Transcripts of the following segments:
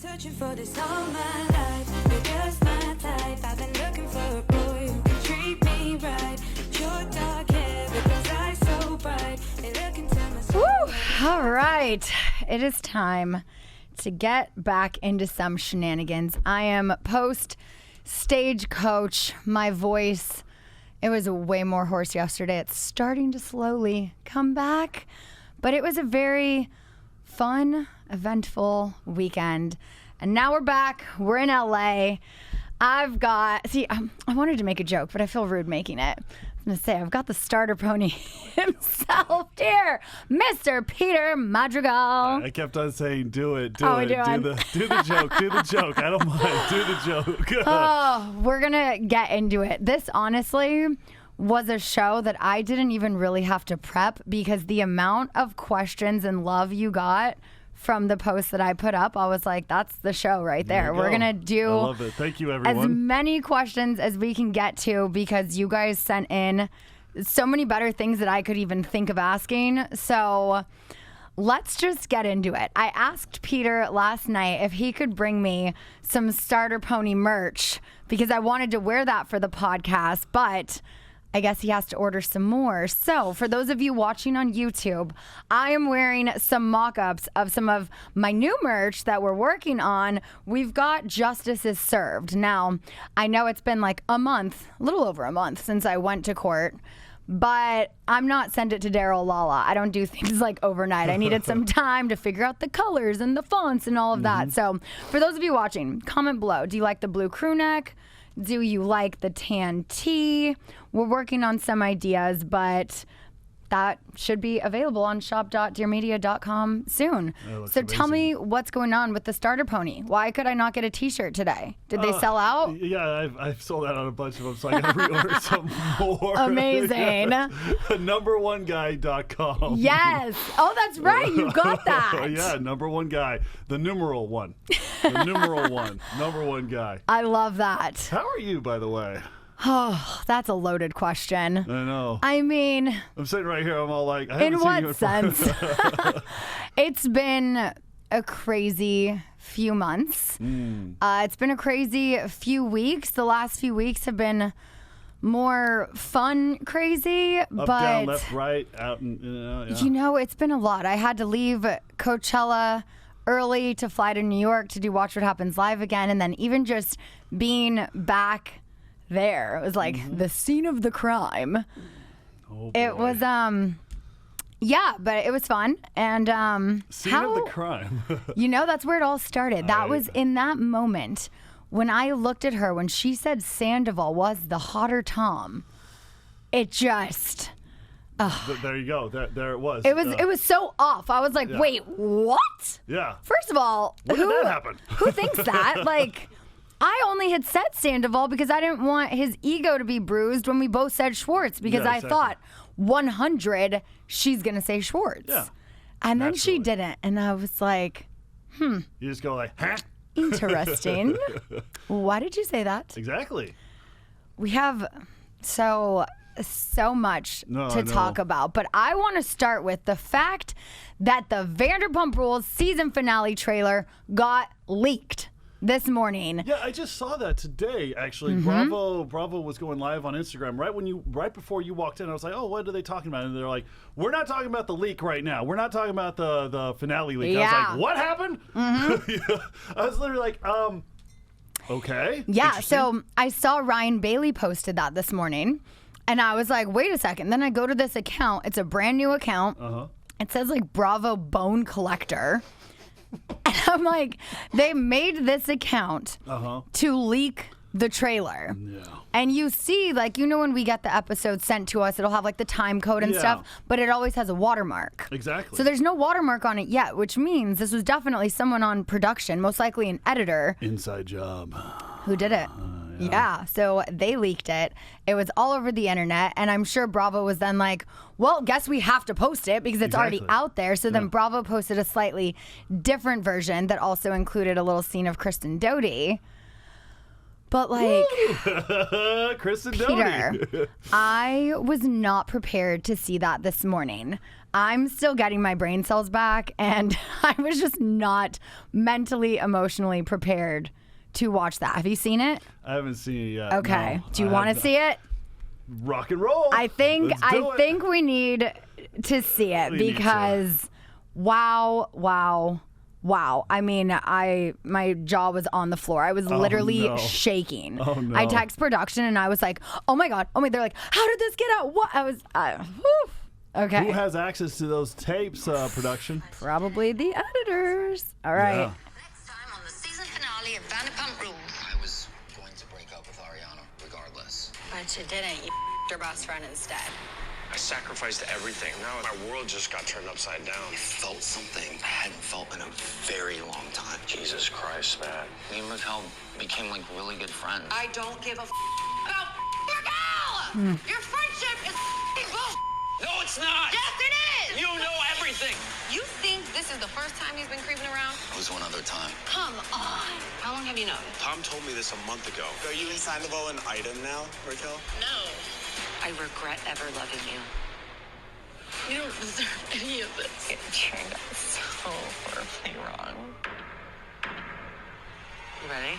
Searching for this all my life. You're just my type. I've been looking for a boy who can treat me right. Your dark hair, but those eyes so bright. They look into my soul. Woo! All right. It is time to get back into some shenanigans. I am post-stage coach. My voice, it was way more hoarse yesterday. It's starting to slowly come back. But it was a very fun, eventful weekend. And now we're back. We're in LA. I wanted to make a joke, but I feel rude making it. I was going to say, I've got the starter pony himself here, Mr. Peter Madrigal. I kept on saying, do it. Do the joke. I don't mind. Do the joke. Oh, we're going to get into it. This, honestly, was a show that I didn't even really have to prep because the amount of questions and love you got from the post that I put up, I was like, that's the show right there. We're going to do I love it. Thank you, everyone. as many questions as we can get to because you guys sent in so many better things that I could even think of asking. So let's just get into it. I asked Peter last night if he could bring me some starter pony merch because I wanted to wear that for the podcast, but I guess he has to order some more. So for those of you watching on YouTube, I am wearing some mock-ups of some of my new merch that we're working on. We've got Justice is Served. Now, I know it's been like a month, a little over a month since I went to court, but I'm not send it to Daryl Lala. I don't do things like overnight. I needed some time to figure out the colors and the fonts and all of that. So for those of you watching, comment below. Do you like the blue crew neck? Do you like the tan tee? We're working on some ideas, but that should be available on shop.dearmedia.com soon. So tell me what's going on with the starter pony. Why could I not get a t-shirt today? Did they sell out? Yeah, I've sold out on a bunch of them, so I got to reorder some more. Amazing. Number1guy.com. Yes. Oh, that's right. You got that. Yeah, number one guy. The numeral one. The numeral one. Number one guy. I love that. How are you, by the way? Oh, that's a loaded question. I know. I mean, I'm sitting right here. I'm all like, in what sense? It's been a crazy few months. It's been a crazy few weeks. The last few weeks have been more fun, crazy, Up, but down, left, right, out, and yeah. you know, it's been a lot. I had to leave Coachella early to fly to New York to do Watch What Happens Live again, and then even just being back there, it was like the scene of the crime. Oh, it was yeah, but it was fun. And scene of the crime. You know, that's where it all started. That was in that moment when I looked at her when she said Sandoval was the hotter Tom. It just There you go. There it was. It was so off. I was like, wait, what? Yeah. First of all, when did that happen? Who thinks that? Like, I only had said Sandoval because I didn't want his ego to be bruised when we both said Schwartz because I thought 100 she's going to say Schwartz. Yeah. And then she didn't. And I was like, You just go like, huh? Interesting. Why did you say that? Exactly. We have so much to talk about, but I want to start with the fact that the Vanderpump Rules season finale trailer got leaked this morning. Yeah, I just saw that today. Actually, Bravo was going live on Instagram right before you walked in. I was like, oh, what are they talking about? And they're like, we're not talking about the leak right now. We're not talking about the finale leak. Yeah. I was like, what happened? I was literally like, okay. Yeah. So I saw Ryan Bailey posted that this morning, and I was like, wait a second. Then I go to this account. It's a brand new account. It says like Bravo Bone Collector. And I'm like, they made this account to leak the trailer. Yeah. And you see, like, you know, when we get the episode sent to us, it'll have like the time code and stuff, but it always has a watermark. Exactly. So there's no watermark on it yet, which means this was definitely someone on production, most likely an editor. Inside job. Who did it. Yeah, so they leaked it. It was all over the internet, and I'm sure Bravo was then like, well, guess we have to post it because it's already out there. So then Bravo posted a slightly different version that also included a little scene of Kristen Doty. But like, Chris and Peter, Donnie. I was not prepared to see that this morning. I'm still getting my brain cells back, and I was just not mentally, emotionally prepared to watch that. Have you seen it? I haven't seen it yet. Okay. No, Do you want to see it? Rock and roll. I think Let's do it. think we need to see it We need to. because wow. I mean, my jaw was on the floor. I was literally no. shaking. Oh, no. I text production and I was like, "Oh my god!" They're like, "How did this get out?" What? I was, whew. Okay. Who has access to those tapes, production? Probably the editors. All right. Yeah. Next time on the season finale of Vanderpump Rules. I was going to break up with Ariana regardless. But you didn't. You your best friend instead. I sacrificed everything. Now my world just got turned upside down. I felt something I hadn't felt in a very long time. Jesus Christ, man. Me and Raquel became like really good friends. I don't give a about your girl. Your friendship is bullshit. No, it's not. Yes, it is. You know everything. You think this is the first time he's been creeping around? It was one other time. Come on. How long have you known? Tom told me this a month ago. Are you and Sandoval an item now, Raquel? No. I regret ever loving you. You don't deserve any of this. It turned out so horribly wrong. You ready?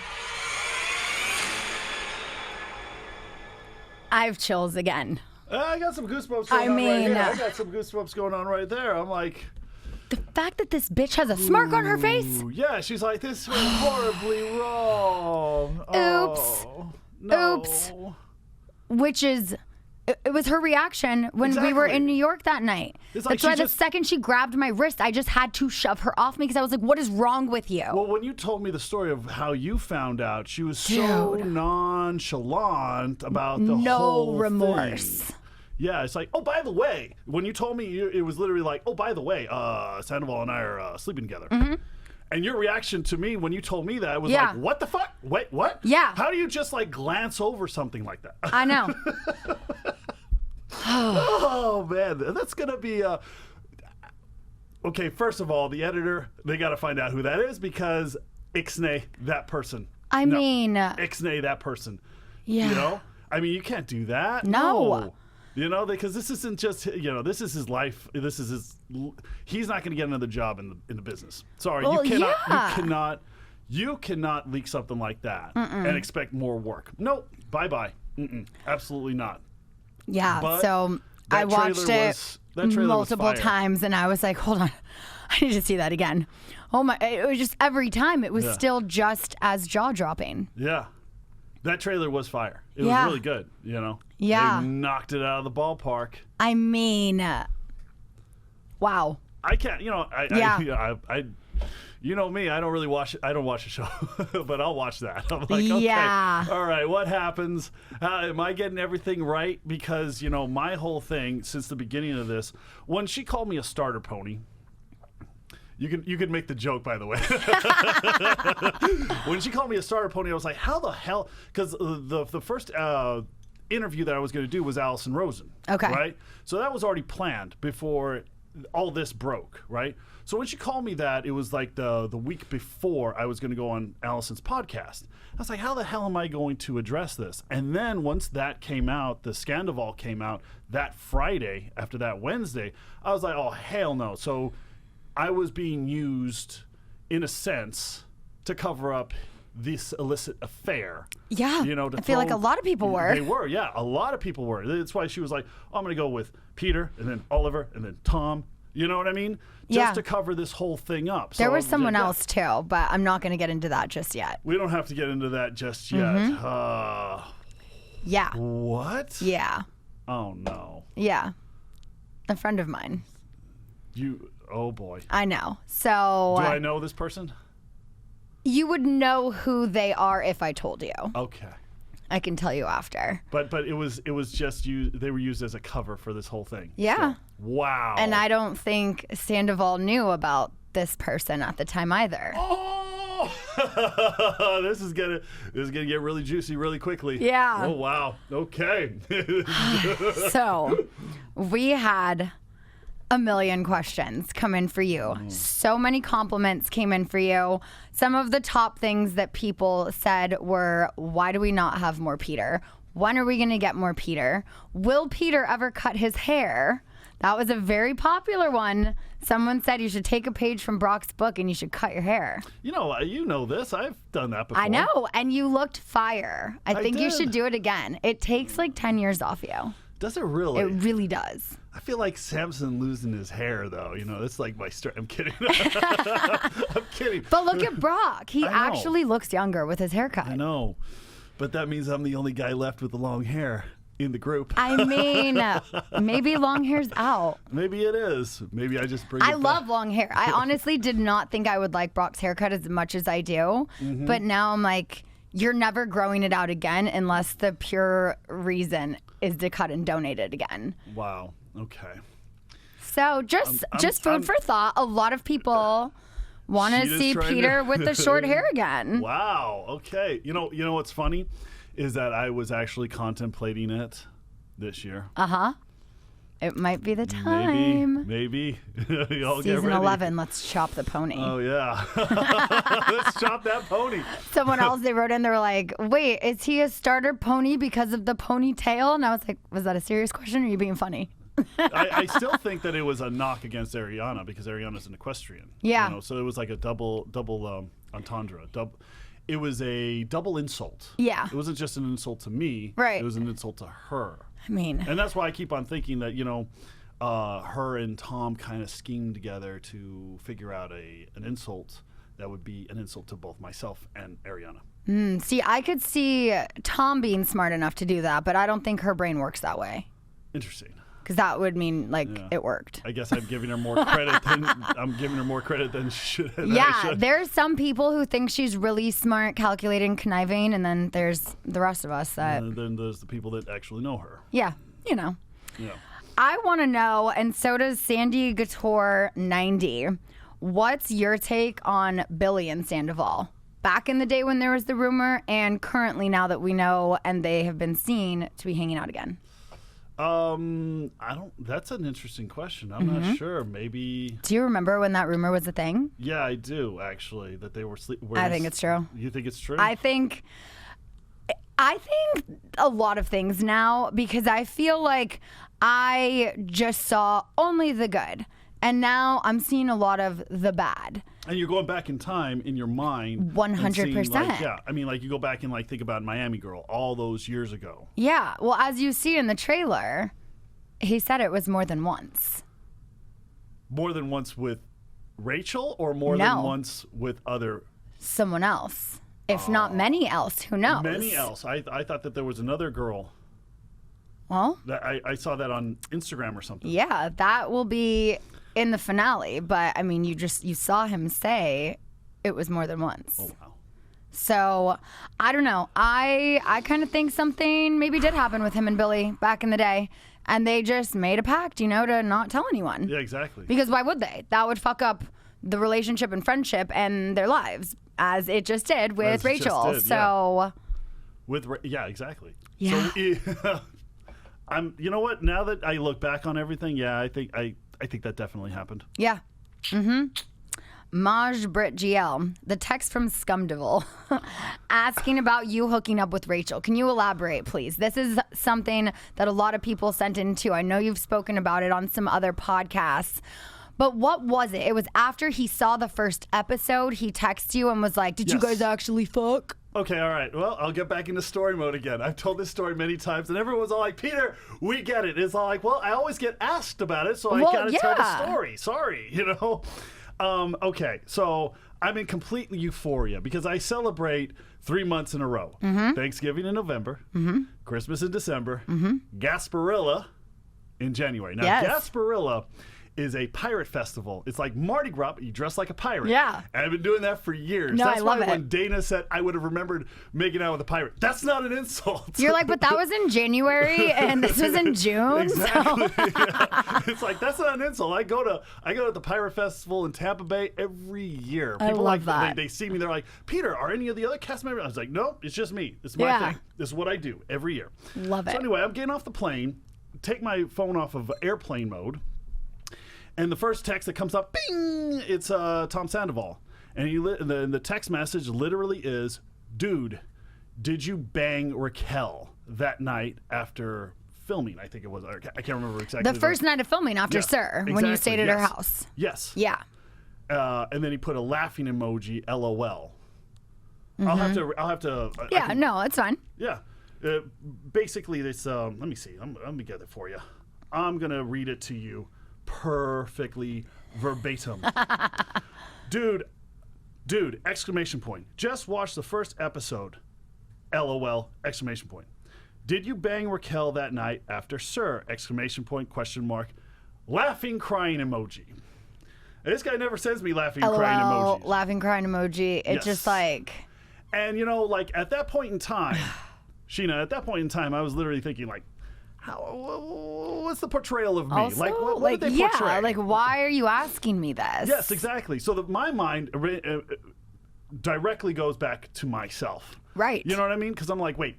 I have chills again. I got some goosebumps going I on right mean, here. I got some goosebumps going on right there. I'm like, The fact that this bitch has a smirk on her face. ooh, yeah, she's like, this went horribly wrong. Oops. Oh, no. Oops. Which is, it was her reaction when we were Exactly. in New York that night. It's like That's why she the just- second she grabbed my wrist, I just had to shove her off me because I was like, what is wrong with you? Well, when you told me the story of how you found out, she was so Dude. nonchalant about the No whole remorse. thing. Yeah, it's like, oh, by the way, when you told me, it was literally like, oh, by the way, Sandoval and I are sleeping together. And your reaction to me when you told me that was Mm-hmm. Yeah. like, what the fuck? Wait, what? Yeah. How do you just like glance over something like that? I know. Oh, man, that's going to be okay, first of all, the editor, they got to find out who that is because ixnay that person. I No. mean, Ixnay that person. yeah. You know? I mean, you can't do that. No. You know, because this isn't just, this is his life. This is his, he's not going to get another job in the business. Sorry, Well, you cannot leak something like that and expect more work. Nope. Bye-bye. Absolutely not. Yeah, But so that I watched trailer it was- that trailer was multiple fire. times, and I was like, "Hold on, I need to see that again." Oh my! It was just every time. It was Yeah. still just as jaw dropping. Yeah. That trailer was fire. It Yeah. was really good, you know? Yeah. They knocked it out of the ballpark. I mean, wow. I can't, Yeah. I you know me, I don't really watch it. I don't watch the show, but I'll watch that. I'm like, okay, Yeah. all right, what happens? Am I getting everything right? Because, my whole thing since the beginning of this, when she called me a starter pony, you can make the joke, by the way. When she called me a starter pony, I was like, how the hell? Because the first interview that I was going to do was Allison Rosen. Okay. Right? So that was already planned before all this broke, right? So when she called me that, it was like the week before I was going to go on Allison's podcast. I was like, how the hell am I going to address this? And then once that came out, the Sandoval came out that Friday after that Wednesday, I was like, oh, hell no. So I was being used, in a sense, to cover up this illicit affair. Yeah, To I feel like a lot of people were. They were, yeah. A lot of people were. That's why she was like, oh, I'm going to go with Peter and then Oliver and then Tom. You know what I mean? Just Yeah. to cover this whole thing up. There So, was someone yeah, else too, but I'm not going to get into that just yet. We don't have to get into that just yet. Mm-hmm. Yeah, What? yeah, Oh, no. yeah. A friend of mine. Oh, boy. I know. So Do I know this person? you would know who they are if I told you. Okay. I can tell you after. But it was just they were used as a cover for this whole thing. Yeah. So, wow. And I don't think Sandoval knew about this person at the time either. Oh, this is gonna get really juicy really quickly. Yeah. Oh wow. Okay. So we had a million questions come in for you. So many compliments came in for you. Some of the top things that people said were, why do we not have more Peter? When are we going to get more Peter? Will Peter ever cut his hair? That was a very popular one. Someone said you should take a page from Brock's book and you should cut your hair. You know this. I've done that before. I know, and you looked fire. I think you did. should do it again. It takes like 10 years off you. Does it really? It really does. I feel like Samson losing his hair, though. That's like my story. I'm kidding. I'm kidding. But look at Brock. He I know. actually looks younger with his haircut. I know. But that means I'm the only guy left with the long hair in the group. I mean, maybe long hair's out. Maybe it is. Maybe I just bring it I back. love long hair. I honestly did not think I would like Brock's haircut as much as I do. Mm-hmm. But now I'm like, you're never growing it out again unless the pure reason is to cut and donate it again. Wow. Okay. So just food for thought. A lot of people want to Scheana's see trying Peter to- with the short hair again. Wow. Okay. You know what's funny is that I was actually contemplating it this year. It might be the time. Maybe. Y'all get Season ready. 11, let's chop the pony. Oh yeah. Let's chop that pony. Someone else, they wrote in, they were like, wait, is he a starter pony because of the ponytail? And I was like, was that a serious question or are you being funny? I still think that it was a knock against Ariana because Ariana's an equestrian. Yeah. So it was like a double entendre. It was a double insult. Yeah. It wasn't just an insult to me. Right. It was an insult to her. I mean, And that's why I keep on thinking that, her and Tom kind of schemed together to figure out an insult that would be an insult to both myself and Ariana. see, I could see Tom being smart enough to do that, but I don't think her brain works that way. Interesting. Because that would mean, Yeah. it worked. I guess I'm giving her more credit than she should. Yeah, there's some people who think she's really smart, calculating, conniving, and then there's the rest of us that, And then there's the people that actually know her. yeah. Yeah. I want to know, and so does Sandy Couture 90. What's your take on Billy and Sandoval? Back in the day when there was the rumor, and currently now that we know and they have been seen to be hanging out again. That's an interesting question. I'm not sure. Maybe. Do you remember when that rumor was a thing? Yeah, I do actually. That they were sleeping. I think it's true. You think it's true? I think a lot of things now because I feel like I just saw only the good. And now I'm seeing a lot of the bad. And you're going back in time in your mind. 100%. Yeah. I mean, you go back and think about Miami Girl all those years ago. Yeah. Well, as you see in the trailer, he said it was more than once. More than once with Rachel or more No. than once with other? Someone else. If not many else. Who knows? Many else. I thought that there was another girl. Well, That I saw that on Instagram or something. yeah, that will be in the finale. But, I mean, you saw him say it was more than once. Oh, wow. So, I don't know. I kind of think something maybe did happen with him and Billy back in the day. And they just made a pact, to not tell anyone. Yeah, exactly. Because why would they? That would fuck up the relationship and friendship and their lives, as it just did with As it just Rachel. did, So, Yeah, exactly. Yeah. So, you know what? Now that I look back on everything, yeah, I think that definitely happened. yeah. Maj Brit GL, the text from Scumdevil, asking about you hooking up with Rachel. Can you elaborate, please? This is something that a lot of people sent in too. I know you've spoken about it on some other podcasts. But what was it? It was after he saw the first episode, he texted you and was like, did you Yes. guys actually fuck? Okay, all right. Well, I'll get back into story mode again. I've told this story many times, and everyone's all like, Peter, we get it. It's all like, well, I always get asked about it, so I Well, got to tell the yeah. story. Sorry, Okay, so I'm in complete euphoria because I celebrate 3 months in a row. Mm-hmm. Thanksgiving in November, Christmas in December, Gasparilla in January. Now, Yes. Gasparilla is a pirate festival. It's like Mardi Gras, but you dress like a pirate. Yeah. And I've been doing that for years. No, That's I why love when it. Dana said I would have remembered making out with a pirate, that's not an insult. You're like, but that was in January and this was in June. Exactly. So. Yeah. It's like that's not an insult. I go to the pirate festival in Tampa Bay every year. I love like that. They see me. They're like, Peter, are any of the other cast members? I was like, no, it's just me. It's my Yeah. thing. This is what I do every year. Love it. So anyway, I'm getting off the plane, take my phone off of airplane mode. And the first text that comes up, bing, it's Tom Sandoval. And the text message literally is, dude, did you bang Raquel that night after filming? I think it was. I can't remember exactly. The first night of filming after Sir, when you stayed at her house. Yes. Yeah. And then he put a laughing emoji, LOL. I'll have to. Yeah, no, it's fine. Yeah. Basically, this. Let me see. Let me get it for you. I'm gonna read it to you perfectly verbatim. Dude! Exclamation point. Just watched the first episode. LOL! Exclamation point. Did you bang Raquel that night after Sir? Exclamation point, question mark. Laughing, crying emoji. And this guy never sends me laughing, crying LOL, emojis. laughing, crying emoji. It's just like... And, you know, like, at that point in time, Scheana, at that point in time, I was literally thinking, like, what's the portrayal of me? Also, like, what did they portray? Yeah, like, why are you asking me this? Yes, exactly. So my mind directly goes back to myself. Right. You know what I mean? Because I'm like, wait.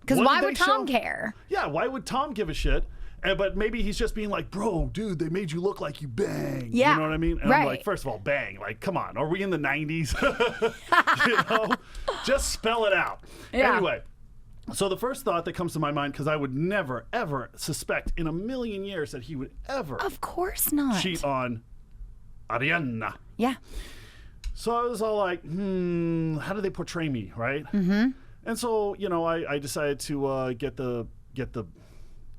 Because what why did would they Tom show? care? Yeah, why would Tom give a shit? But maybe he's just being like, bro, dude, they made you look like you bang. Yeah. You know what I mean? And right. I'm like, first of all, bang. Like, come on. Are we in the 90s? You know? Just spell it out. Yeah. Anyway, so the first thought that comes to my mind, because I would never, ever suspect in a million years that he would ever Of course not. cheat on Ariana. Yeah. So I was all like, how do they portray me, right? Mm-hmm. And so, you know, I decided to get the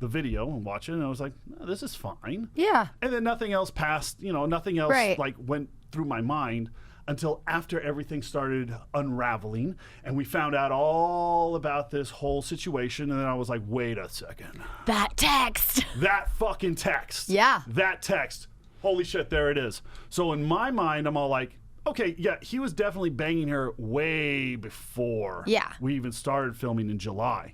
video and watch it, and I was like, oh, this is fine. Yeah. And then nothing else passed, you know, nothing else Right. like went through my mind until after everything started unraveling and we found out all about this whole situation. And then I was like, wait a second. That text. That fucking text. Yeah. That text. Holy shit, there it is. So in my mind, I'm all like, okay, yeah, he was definitely banging her way before we even started filming in July.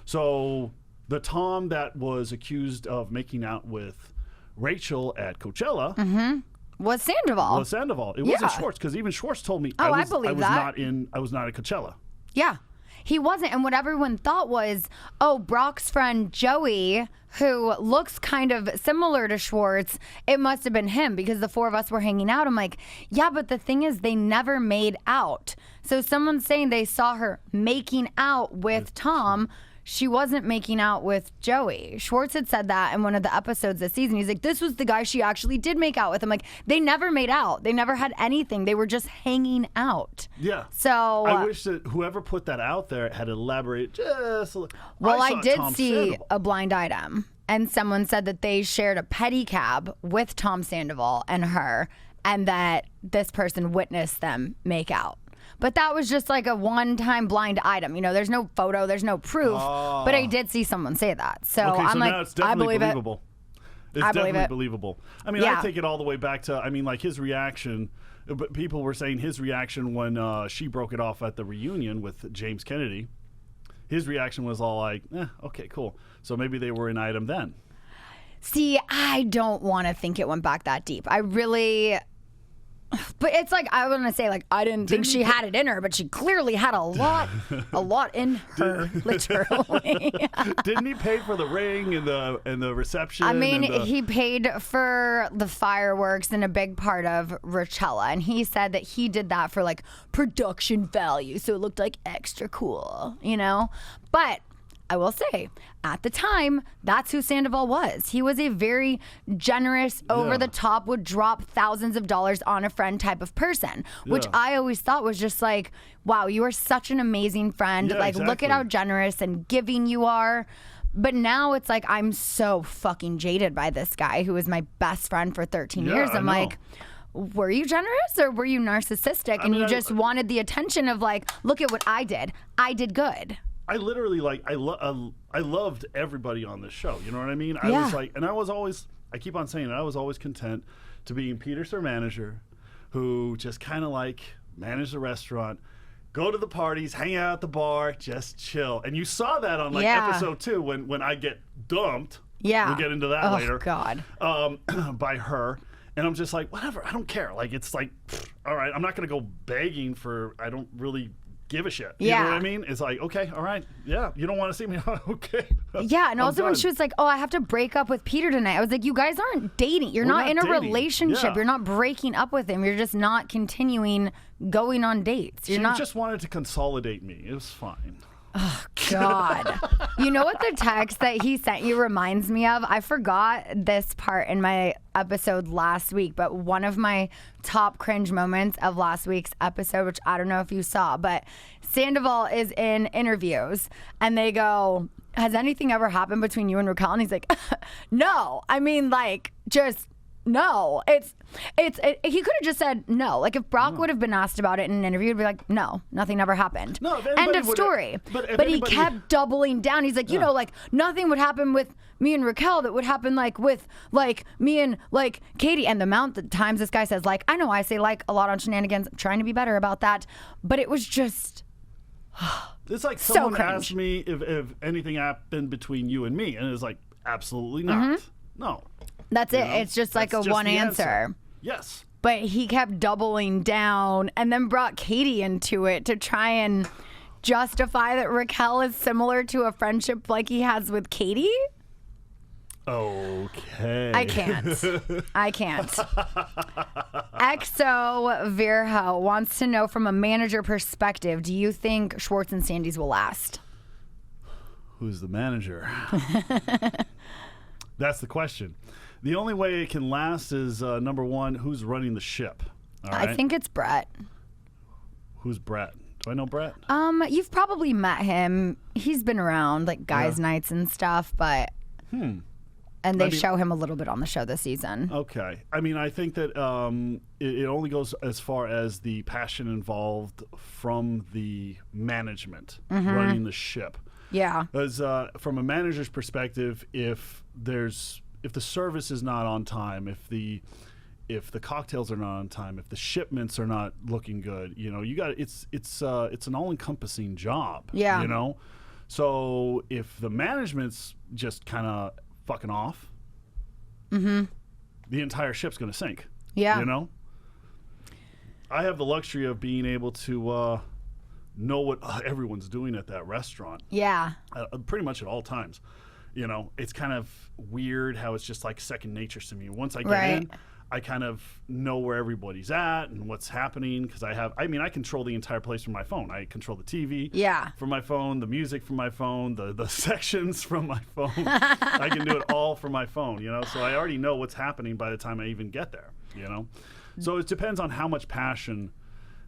So the Tom that was accused of making out with Rachel at Coachella Was Sandoval. It wasn't Schwartz, because even Schwartz told me I was not at Coachella. Yeah. He wasn't. And what everyone thought was, oh, Brock's friend Joey, who looks kind of similar to Schwartz, it must have been him because the four of us were hanging out. I'm like, yeah, but the thing is they never made out. So someone's saying they saw her making out with Tom. She wasn't making out with Joey. Schwartz had said that in one of the episodes this season. He's like, this was the guy she actually did make out with. I'm like, they never made out. They never had anything. They were just hanging out. Yeah. So I wish that whoever put that out there had elaborated just a little. well, I did Tom see Sandoval. a blind item, and someone said that they shared a pedicab with Tom Sandoval and her, and that this person witnessed them make out. But that was just like a one-time blind item. You know, there's no photo, there's no proof. But I did see someone say that. So Okay, I'm so like, now it's I definitely believe believable. It's I believe definitely it. believable. I mean, Yeah. I take it all the way back to, I mean, like his reaction. But people were saying his reaction when she broke it off at the reunion with James Kennedy. His reaction was all like, okay, cool. So maybe they were an item then. see, I don't want to think it went back that deep. I really... But it's like, I want to say, like, I didn't think she had it in her, but she clearly had a lot in her, literally. Didn't he pay for the ring and the reception? I mean, and he paid for the fireworks and a big part of Coachella, and he said that he did that for, like, production value, so it looked like extra cool, you know? But I will say, at the time, that's who Sandoval was. He was a very generous, over-the-top, would drop thousands of dollars on a friend type of person, which I always thought was just like, wow, you are such an amazing friend. Yeah, like, look at exactly. how generous and giving you are. But now it's like, I'm so fucking jaded by this guy who was my best friend for 13 years. I I'm know. like, were you generous or were you narcissistic? And you just wanted the attention of like, look at what I did. I did good. I literally I loved everybody on this show. You know what I mean? I Yeah. was like, and I keep on saying it, I was always content to being Peter's their manager, who just kind of like managed the restaurant, go to the parties, hang out at the bar, just chill. And you saw that on like episode 2 when I get dumped. Yeah. We'll get into that later. Oh, God. By her. And I'm just like, whatever, I don't care. Like, it's like, all right, I'm not going to go begging for, I don't really give a shit. Yeah. You know what I mean? It's like, okay, all right, yeah, you don't want to see me, okay. Yeah, and I'm also when done. she was like, "Oh, I have to break up with Peter tonight," I was like, "You guys aren't dating. You're We're not in a not dating. relationship. Yeah. You're not breaking up with him. You're just not continuing going on dates. You're She not." just wanted to consolidate me. It was fine. God. You know what the text that he sent you reminds me of? I forgot this part in my episode last week, but one of my top cringe moments of last week's episode, which I don't know if you saw, but Sandoval is in interviews and they go, "Has anything ever happened between you and Raquel?" And he's like, "No. I mean, like, just no." He could have just said no. Like if Brock would have been asked about it in an interview, he'd be like, "No, nothing ever happened." No, if End anybody of would've- story. but if But he anybody- kept doubling down. He's like, you know, like nothing would happen with me and Raquel that would happen like with like me and like Katie. And the amount of times this guy says like, I know I say like a lot on Scheananigans. I'm trying to be better about that. But it was just It's like So someone cringe. asked me if anything happened between you and me, and it's like, absolutely not. No. that's You it. know? It's just like That's a just one the answer. Yes. But he kept doubling down and then brought Katie into it to try and justify that Raquel is similar to a friendship like he has with Katie. Okay. I can't. XO Virho wants to know from a manager perspective, do you think Schwartz and Sandy's will last? Who's the manager? That's the question. The only way it can last is number one, who's running the ship? All right? I think it's Brett. Who's Brett? Do I know Brett? You've probably met him. He's been around like guys' nights and stuff, but and they show him a little bit on the show this season. Okay. I mean, I think that it only goes as far as the passion involved from the management running the ship. Yeah. As from a manager's perspective, if the service is not on time, if the cocktails are not on time, if the shipments are not looking good, you know, it's an all-encompassing job. Yeah. You know, so if the management's just kind of fucking off, the entire ship's going to sink. Yeah. You know, I have the luxury of being able to know what everyone's doing at that restaurant. Yeah. Pretty much at all times. You know, it's kind of weird how it's just like second nature to me. Once I get in, I kind of know where everybody's at and what's happening because I control the entire place from my phone. I control the TV from my phone, the music from my phone, the sections from my phone. I can do it all from my phone, you know, so I already know what's happening by the time I even get there, you know. So it depends on how much passion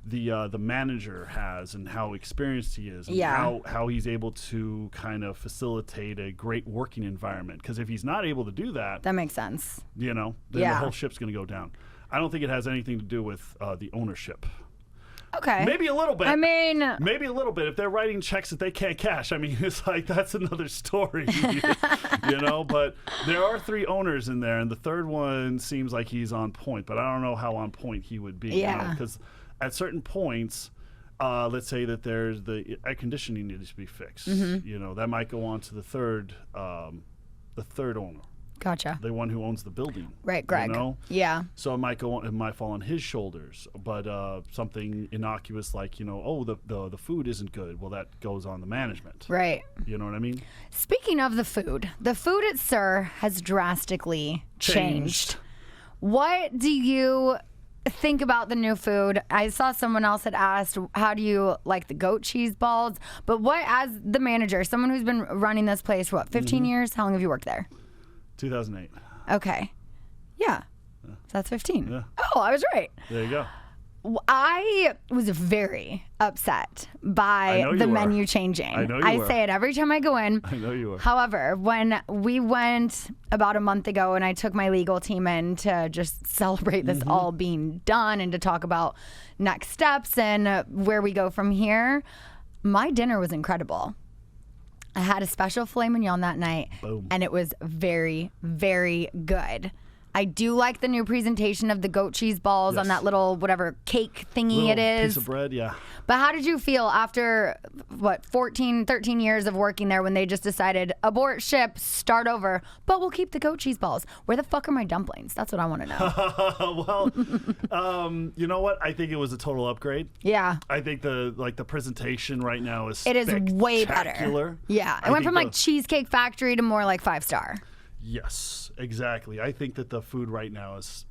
the manager has and how experienced he is and how he's able to kind of facilitate a great working environment. Because if he's not able to do that, That makes sense. you know, then the whole ship's going to go down. I don't think it has anything to do with the ownership. Okay. Maybe a little bit. I mean, Maybe a little bit. If they're writing checks that they can't cash, I mean, it's like that's another story, you know. But there are 3 owners in there, and the third one seems like he's on point. But I don't know how on point he would be. Yeah. Because at certain points, let's say that there's the air conditioning needs to be fixed. You know, that might go on to the third owner, gotcha. the one who owns the building. Right, Greg. You know? Yeah. So it might fall on his shoulders, but something innocuous like, you know, oh, the food isn't good. Well, that goes on the management. Right. You know what I mean? Speaking of the food at Sir has drastically changed. What do you think about the new food? I saw someone else had asked, how do you like the goat cheese balls? But what, as the manager, someone who's been running this place for 15 years? How long have you worked there? 2008. Okay. Yeah. So that's 15. Yeah. Oh, I was right. There you go. I was very upset I by know the you were. menu changing. I know you were. say it every time I go in. I know you were. However, when we went about a month ago and I took my legal team in to just celebrate this all being done and to talk about next steps and where we go from here, my dinner was incredible. I had a special filet mignon that night, Boom. and it was very, very good. I do like the new presentation of the goat cheese balls on Yes. that little whatever cake thingy Little it is. piece of bread, yeah. But how did you feel after, 13 years of working there when they just decided, abort ship, start over, but we'll keep the goat cheese balls? Where the fuck are my dumplings? That's what I want to know. Well, you know what? I think it was a total upgrade. Yeah. I think the presentation right now is It is way spectacular. better. Yeah. It I went think from Cheesecake Factory to more like 5-star. Yes, exactly. I think that the food right now is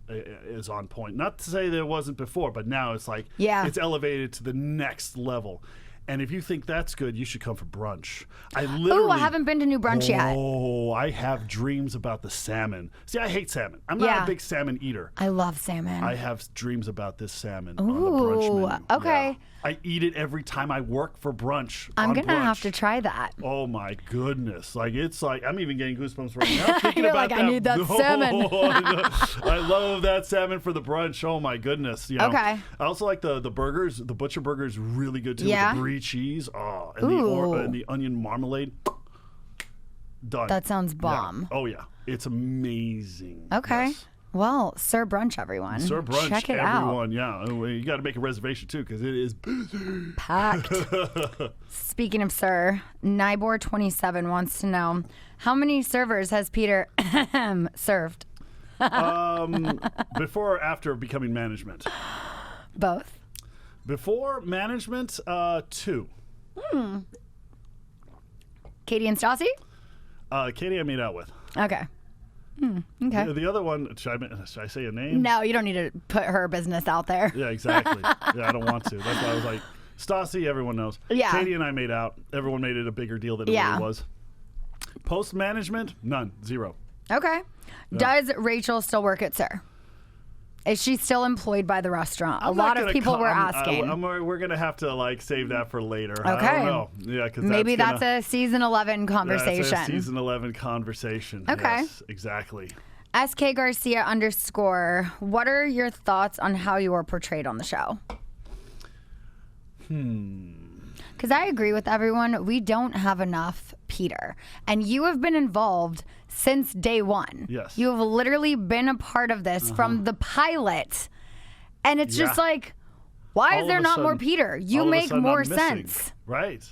on point. Not to say that it wasn't before, but now it's like it's elevated to the next level. And if you think that's good, you should come for brunch. I haven't been to New Brunch yet. Oh, I have dreams about the salmon. See, I hate salmon. I'm not a big salmon eater. I love salmon. I have dreams about this salmon on the brunch menu. Okay. Yeah. I eat it every time I work for brunch. I'm on going to have brunch. to try that. Oh my goodness. It's like I'm even getting goosebumps right now thinking You're about like, that. I need that salmon. I love that salmon for the brunch. Oh my goodness. You know? Okay. I also like the burgers. The butcher burger is really good too. Yeah? With the brie cheese. Oh, and the onion marmalade. Done. That sounds bomb. Yeah. Oh yeah. It's amazing. Okay. Yes. Well, Sir Brunch, everyone. Sir Brunch, Check it everyone. Yeah. You got to make a reservation too because it is packed. Speaking of Sir, Nibor27 wants to know, how many servers has Peter served? Before or after becoming management? Both. Before management, 2. Katie and Stassi? Katie I made out with. Okay. Okay. The other one, should I say a name? No, you don't need to put her business out there. Yeah, exactly. Yeah, I don't want to. That's why I was like, Stassi, everyone knows. Yeah. Katie and I made out. Everyone made it a bigger deal than it really was. Post management, none, 0. Okay. Does Rachel still work at Sir? Is she still employed by the restaurant? A lot of people were asking. We're going to have to save that for later. Okay. I don't know. Yeah, because maybe that's a season 11 conversation. That's a season 11 conversation. Okay. Yes, exactly. SK Garcia _ what are your thoughts on how you were portrayed on the show? Because I agree with everyone. We don't have enough Peter. And you have been involved since day one. Yes. You have literally been a part of this from the pilot. And it's just like, why is there not more Peter? You make more sense. Right.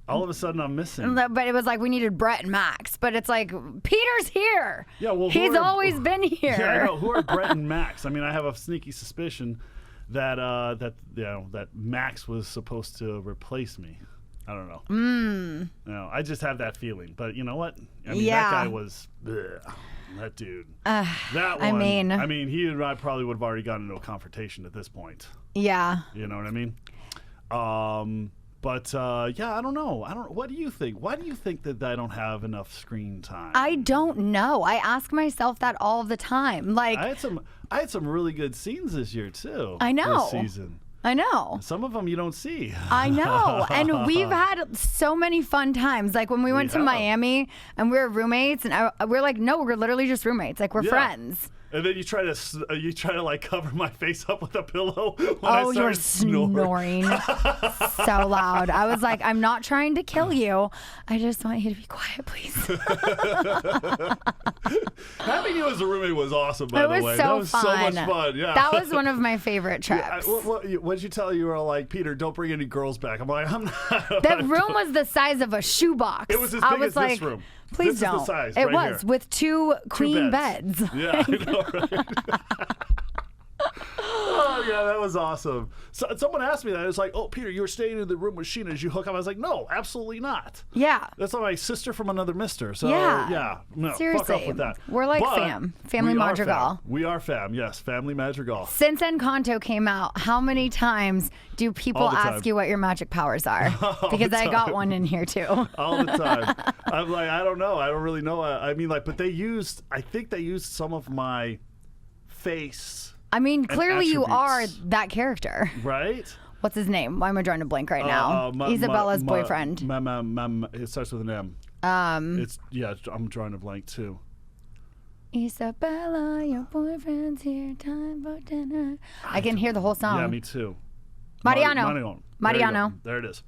All of a sudden I'm missing. But it was like we needed Brett and Max. But it's like, Peter's here. Yeah, well, he's always been here. Yeah, I know. Who are Brett and Max? I mean, I have a sneaky suspicion that that Max was supposed to replace me. I don't know. No, I just have that feeling. But you know what? I mean, that guy was that dude. That one. I mean, he and I probably would have already gotten into a confrontation at this point. Yeah. You know what I mean? But yeah, I don't know. What do you think? Why do you think that I don't have enough screen time? I don't know. I ask myself that all the time. Like I had some really good scenes this year too. I know. This season. I know. Some of them you don't see. I know. And we've had so many fun times. Like when we went to Miami and we were roommates, and we're like, no, we're literally just roommates. Like we're friends. And then you try to cover my face up with a pillow when you're snoring so loud. I was like, I'm not trying to kill you. I just want you to be quiet, please. Having you as a roommate was awesome, by the way. So that was fun. so much fun. Yeah. That was one of my favorite trips. What did you tell? You were like, Peter, don't bring any girls back. I'm like, I'm not. That room was the size of a shoebox. It was as big as this room. Please this don't. Is the size it right was here. with two queen beds. Yeah, I know, right? Oh, yeah, that was awesome. So, someone asked me that. It was like, oh, Peter, you were staying in the room with Scheana. Did you hook up? I was like, no, absolutely not. Yeah. That's like my sister from another mister. So, no, seriously. fuck off with that. We're like Family Madrigal. We are fam, yes, Family Madrigal. Since Encanto came out, how many times do people ask you what your magic powers are? Because I got one in here too. All the time. I'm like, I don't know. I don't really know. I mean, but I think they used some of my face. I mean, clearly you are that character. Right? What's his name? Why am I drawing a blank right now? Isabella's boyfriend. It starts with an M. I'm drawing a blank too. Isabella, your boyfriend's here. Time for dinner. I can hear the whole song. Yeah, me too. Mariano. There it is.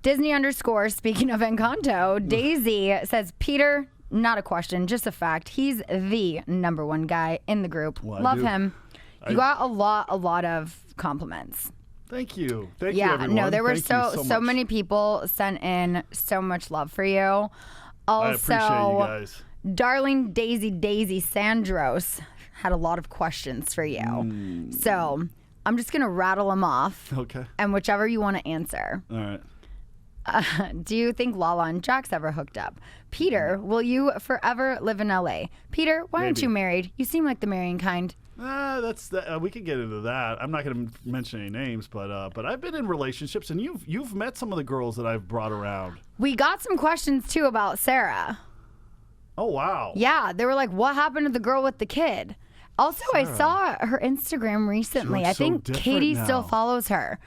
Disney _ speaking of Encanto, Daisy says, Peter, not a question, just a fact. He's the number one guy in the group. Well, I Love do. him. You got a lot of compliments. Thank you. Thank you, Yeah, everyone. no, there were Thank you so much. many people sent in so much love for you. I appreciate you Also, guys. darling Daisy Sandros had a lot of questions for you. So I'm just going to rattle them off. Okay. And whichever you want to answer. All right. Do you think Lala and Jax ever hooked up? Peter, will you forever live in LA? Peter, why aren't Maybe. you married? You seem like the marrying kind. We could get into that. I'm not going to mention any names, but I've been in relationships, and you've met some of the girls that I've brought around. We got some questions too about Sarah. Oh wow. Yeah, they were like, what happened to the girl with the kid? Also, I saw her Instagram recently. looks I so think different Katie still now. follows her.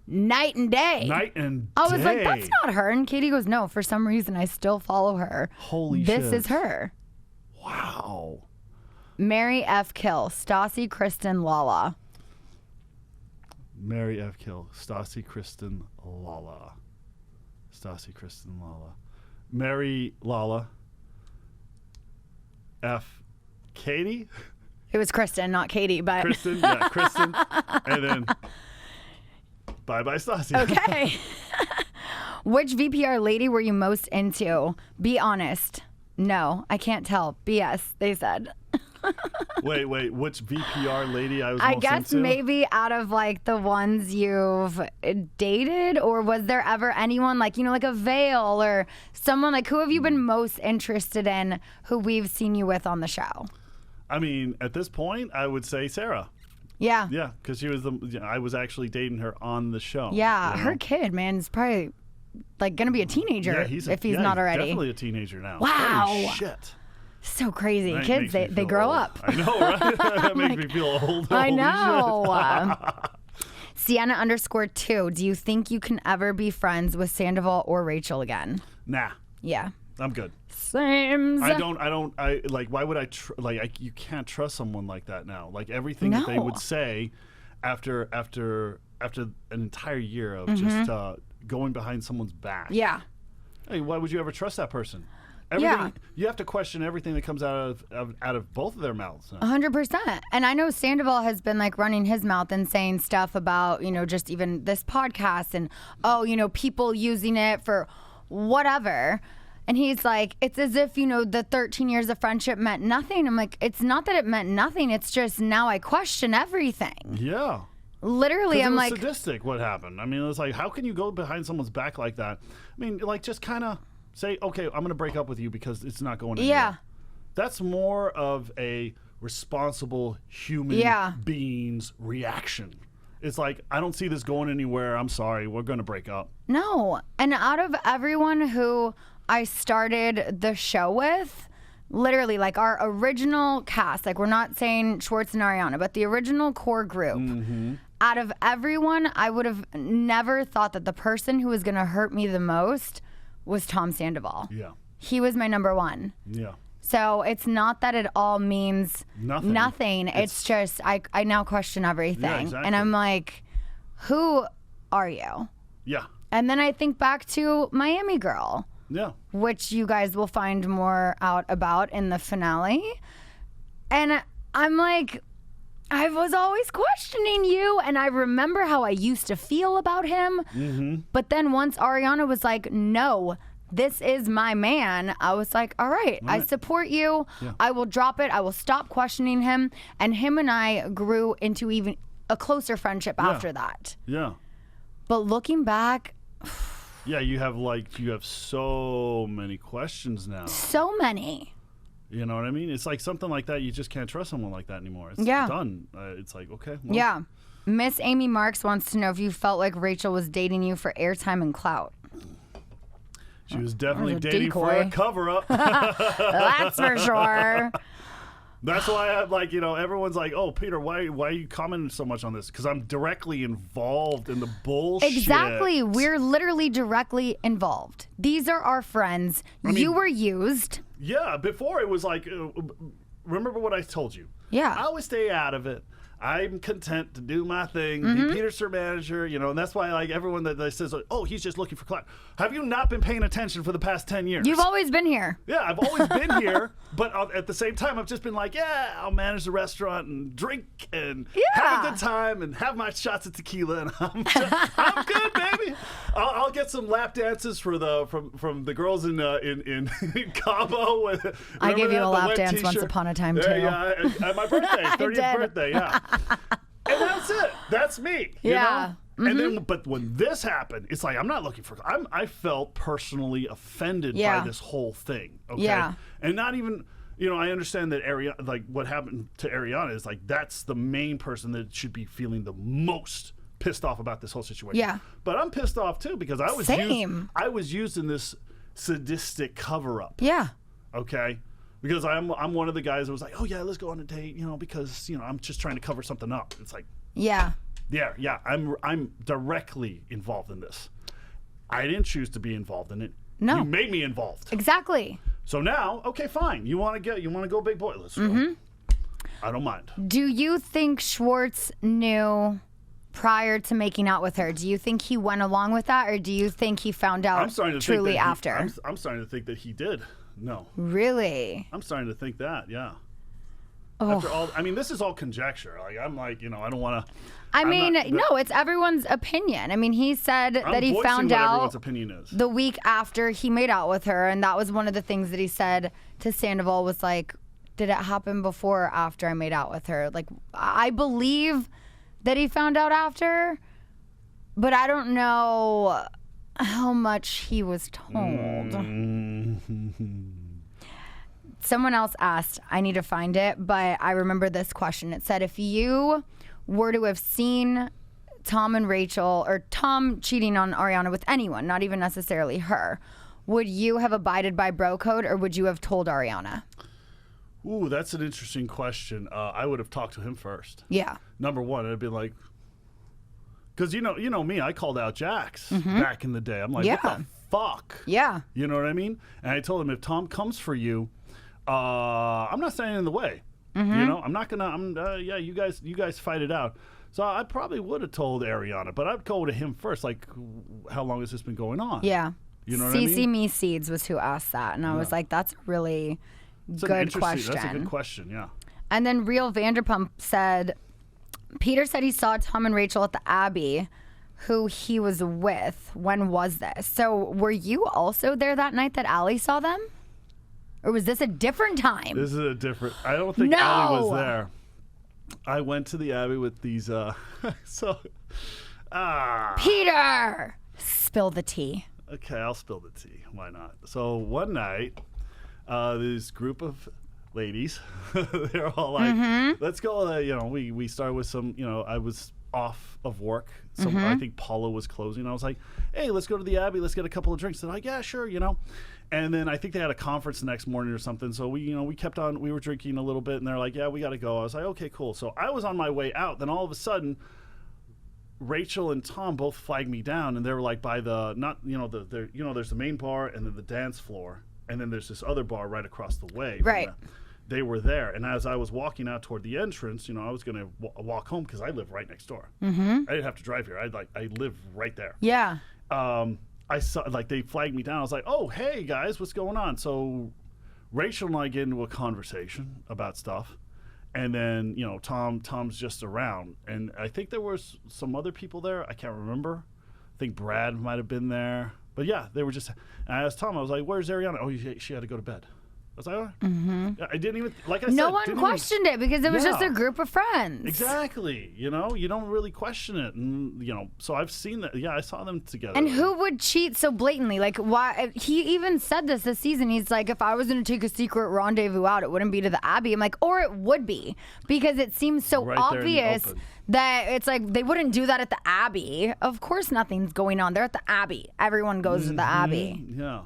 Night and day. Night and day. I was like, that's not her. And Katie goes, no, for some reason I still follow her. Holy This shit. is her. Wow. Mary F. Kill, Stassi, Kristen, Lala. Mary F. Kill, Stassi, Kristen, Lala. Stassi, Kristen, Lala. Mary, Lala. F. Katie? It was Kristen, not Katie, but Kristen, yeah, Kristen. And then bye-bye, Stassi. okay. Which VPR lady were you most into? Be honest. No, I can't tell. BS, they said. Wait, which VPR lady I was I most guess into? maybe out of like the ones you've dated, or was there ever anyone like, like a Veil or someone like, who have you been most interested in who we've seen you with on the show? I mean, at this point, I would say Sarah. Yeah. Yeah, because I was actually dating her on the show. Yeah, you know? her kid, man, is probably like gonna be a teenager Yeah, if he's not already. Definitely a teenager now. Wow. Holy shit. So crazy. That Kids, makes me they feel grow old. up. I know, right? That makes me feel old. I Holy know. shit. Scheana_2. Do you think you can ever be friends with Sandoval or Rachel again? Nah, Yeah. I'm good. Same. I like, why would you can't trust someone like that now. Like everything that they No. would say after an entire year of just going behind someone's back. Yeah. Hey, why would you ever trust that person? Yeah. You have to question everything that comes out of both of their mouths. now. 100%. And I know Sandoval has been like running his mouth and saying stuff about, just even this podcast and, people using it for whatever. And he's like, it's as if, the 13 years of friendship meant nothing. I'm like, it's not that it meant nothing. It's just now I question everything. Yeah. Literally, I'm it was like, sadistic what happened. I mean, it's like, how can you go behind someone's back like that? I mean, like, just kind of say, okay, I'm going to break up with you because it's not going anywhere. yeah. That's more of a responsible human Yeah. being's reaction. It's like, I don't see this going anywhere. I'm sorry. We're going to break up. No. And out of everyone who I started the show with, literally, like our original cast, like we're not saying Schwartz and Ariana, but the original core group, out of everyone, I would have never thought that the person who was going to hurt me the most was Tom Sandoval. Yeah. He was my number one. Yeah. So it's not that it all means Nothing. It's just I now question everything. Yeah, exactly. And I'm like, who are you? Yeah. And then I think back to Miami Girl, Yeah. which you guys will find more out about in the finale. And I'm like, I was always questioning you, and I remember how I used to feel about him. But then once Ariana was like, no, this is my man, I was like, all right, I support you. Yeah. I will drop it. I will stop questioning him. And him and I grew into even a closer friendship after that. Yeah. But looking back, Yeah, you have so many questions now. so many. You know what I mean? It's like something like that. You just can't trust someone like that anymore. It's Yeah. done. It's like, okay. Well, Yeah. Miss Amy Marks wants to know if you felt like Rachel was dating you for airtime and clout. She was definitely a dating for a decoy. cover-up. That's for sure. That's why everyone's like, oh, Peter, why are you commenting so much on this? Because I'm directly involved in the bullshit. Exactly. We're literally directly involved. These are our friends. You were used. Yeah, before it was like, remember what I told you. Yeah. I always stay out of it. I'm content to do my thing, be Peter's her manager, you know, and that's why like everyone that says, oh, he's just looking for clout. Have you not been paying attention for the past 10 years? You've always been here. Yeah, I've always been here, but at the same time, I've just been like, yeah, I'll manage the restaurant and drink and have a good time and have my shots of tequila, and I'm good, baby. I'll get some lap dances from the girls in Cabo. I gave you a lap dance once upon a time too. Yeah, at my birthday, 30th birthday, yeah. And that's it. That's me. You know? And then, but when this happened, it's like I'm not looking for. I felt personally offended by this whole thing. Okay, and not even. You know, I understand that like what happened to Ariana is like that's the main person that should be feeling the most pissed off about this whole situation. Yeah, but I'm pissed off too because I was used in this sadistic cover up. Yeah. Okay. Because I'm one of the guys that was like, oh yeah, let's go on a date, you know, because you know I'm just trying to cover something up. It's like, yeah, I'm directly involved in this. I didn't choose to be involved in it. No, you made me involved. Exactly. So now, okay, fine. You want to go big boy? Let's go. I don't mind. Do you think Schwartz knew prior to making out with her? Do you think he went along with that, or do you think he found out truly after? I'm starting to think that he did. No. Really? I'm starting to think that, yeah. Oh. After all, I mean, this is all conjecture. Like, I'm like, you know, I don't want to. No, it's everyone's opinion. I mean, he said that he found out the week after he made out with her, and that was one of the things that he said to Sandoval was like, did it happen before or after I made out with her? Like, I believe that he found out after, but I don't know how much he was told. Someone else asked, I need to find it, but I remember this question. It said, if you were to have seen Tom and Rachel, or Tom cheating on Ariana with anyone, not even necessarily her, would you have abided by bro code, or would you have told Ariana? Ooh, that's an interesting question. I would have talked to him first. Yeah. Number one, I'd be like, because you know me, I called out Jax back in the day. I'm like, what the fuck? Yeah. You know what I mean? And I told him, if Tom comes for you, I'm not standing in the way. You know, I'm not gonna. You guys fight it out. So I probably would have told Ariana, but I'd go to him first. Like, how long has this been going on? Yeah. You know what I mean? CC Me Seeds was who asked that, and I was like, that's a really good question. That's a good question. Yeah. And then Real Vanderpump said, Peter said he saw Tom and Rachel at the Abbey, who he was with. When was this? So were you also there that night that Allie saw them? Or was this a different time? This is a different. I don't think Allie was there. I went to the Abbey with these. Peter, spill the tea. Okay, I'll spill the tea. Why not? So one night, this group of ladies, they're all like, "Let's go." You know, we started with some. You know, I was off of work. So I think Paula was closing. I was like, "Hey, let's go to the Abbey. Let's get a couple of drinks." They're like, "Yeah, sure." You know. And then I think they had a conference the next morning or something. So we kept on. We were drinking a little bit, and they're like, "Yeah, we got to go." I was like, "Okay, cool." So I was on my way out. Then all of a sudden, Rachel and Tom both flagged me down, and they were like by the there's the main bar and then the dance floor, and then there's this other bar right across the way. Right. They were there, and as I was walking out toward the entrance, you know, I was gonna walk home because I live right next door. I didn't have to drive here. I live right there. Yeah. I saw, like, they flagged me down. I was like, oh, hey, guys, what's going on? So Rachel and I get into a conversation about stuff. And then, you know, Tom's just around. And I think there was some other people there. I can't remember. I think Brad might have been there. But, yeah, they were just – and I asked Tom, I was like, where's Ariana? Oh, she had to go to bed. I was like, all right. I didn't even, like I said. No one questioned it because it was just a group of friends. Exactly. You know, you don't really question it. And, you know, so I've seen that. Yeah, I saw them together. And who would cheat so blatantly? Like, why? He even said this season. He's like, if I was going to take a secret rendezvous out, it wouldn't be to the Abbey. I'm like, or it would be. Because it seems so obvious that it's like they wouldn't do that at the Abbey. Of course nothing's going on. They're at the Abbey. Everyone goes to the Abbey. Yeah.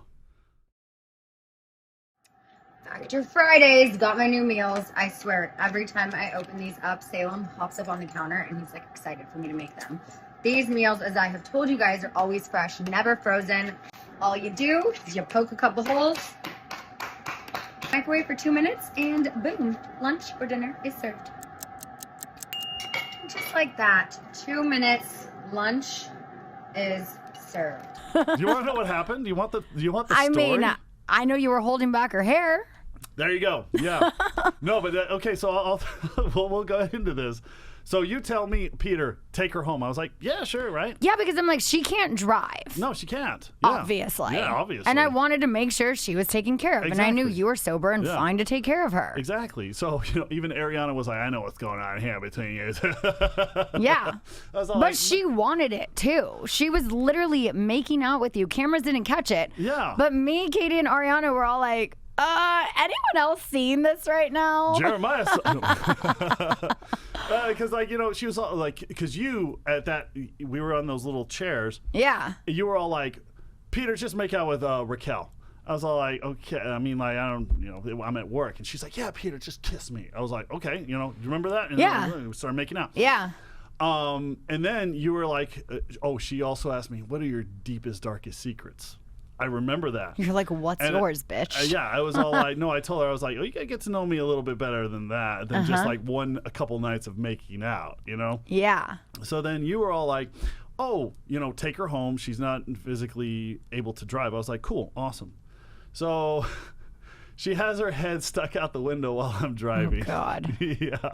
After Fridays, got my new meals. I swear, every time I open these up, Salem hops up on the counter and he's like excited for me to make them. These meals, as I have told you guys, are always fresh, never frozen. All you do is you poke a couple holes, microwave for 2 minutes, and boom, lunch or dinner is served. Just like that, 2 minutes, lunch is served. Do you want to know what happened? Do you want the I story? mean, I know you were holding back her hair. There you go. Yeah. No, but okay. So I'll we'll go into this. So you tell me, Peter, take her home. I was like, yeah, sure, right? Yeah, because I'm like, she can't drive. No, she can't. Yeah. Obviously. Yeah, obviously. And I wanted to make sure she was taken care of. Exactly. And I knew you were sober and Yeah. fine to take care of her. Exactly. So, even Ariana was like, I know what's going on here between you. Yeah. I was all But like, she wanted it too. She was literally making out with you. Cameras didn't catch it. Yeah. But me, Katie, and Ariana were all like, anyone else seeing this right now? Jeremiah. Because, she was all like, because you, we were on those little chairs. Yeah. You were all like, Peter, just make out with Raquel. I was all like, okay. I mean, like, I don't, I'm at work. And she's like, yeah, Peter, just kiss me. I was like, okay, you remember that? And Yeah. then we started making out. Yeah. And then you were like, she also asked me, what are your deepest, darkest secrets? I remember that. You're like, what's yours, bitch? Yeah, I was all like, no, I told her, I was like, you gotta get to know me a little bit better than that, than just like a couple nights of making out, Yeah. So then you were all like, oh, take her home. She's not physically able to drive. I was like, cool, awesome. So she has her head stuck out the window while I'm driving. Oh, God. Yeah.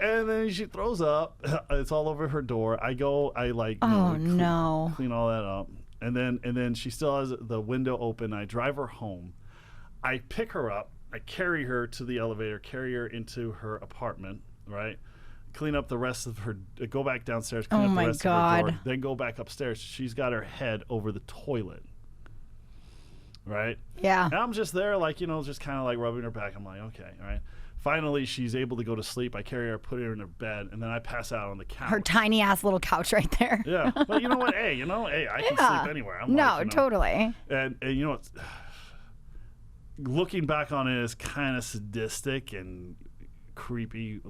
And then she throws up. It's all over her door. I go, no. clean all that up. And then she still has the window open. I drive her home. I pick her up. I carry her to the elevator, carry her into her apartment, right? Clean up the rest of her, go back downstairs, clean up the rest of her door, then go back upstairs. She's got her head over the toilet, right? Yeah. And I'm just there, just kind of like rubbing her back. I'm like, okay, all right. Finally, she's able to go to sleep. I carry her, put her in her bed, and then I pass out on the couch. Her tiny ass little couch right there. Yeah. But you know what? Hey, I can sleep anywhere. I'm totally. And it's, looking back on it is kind of sadistic and creepy,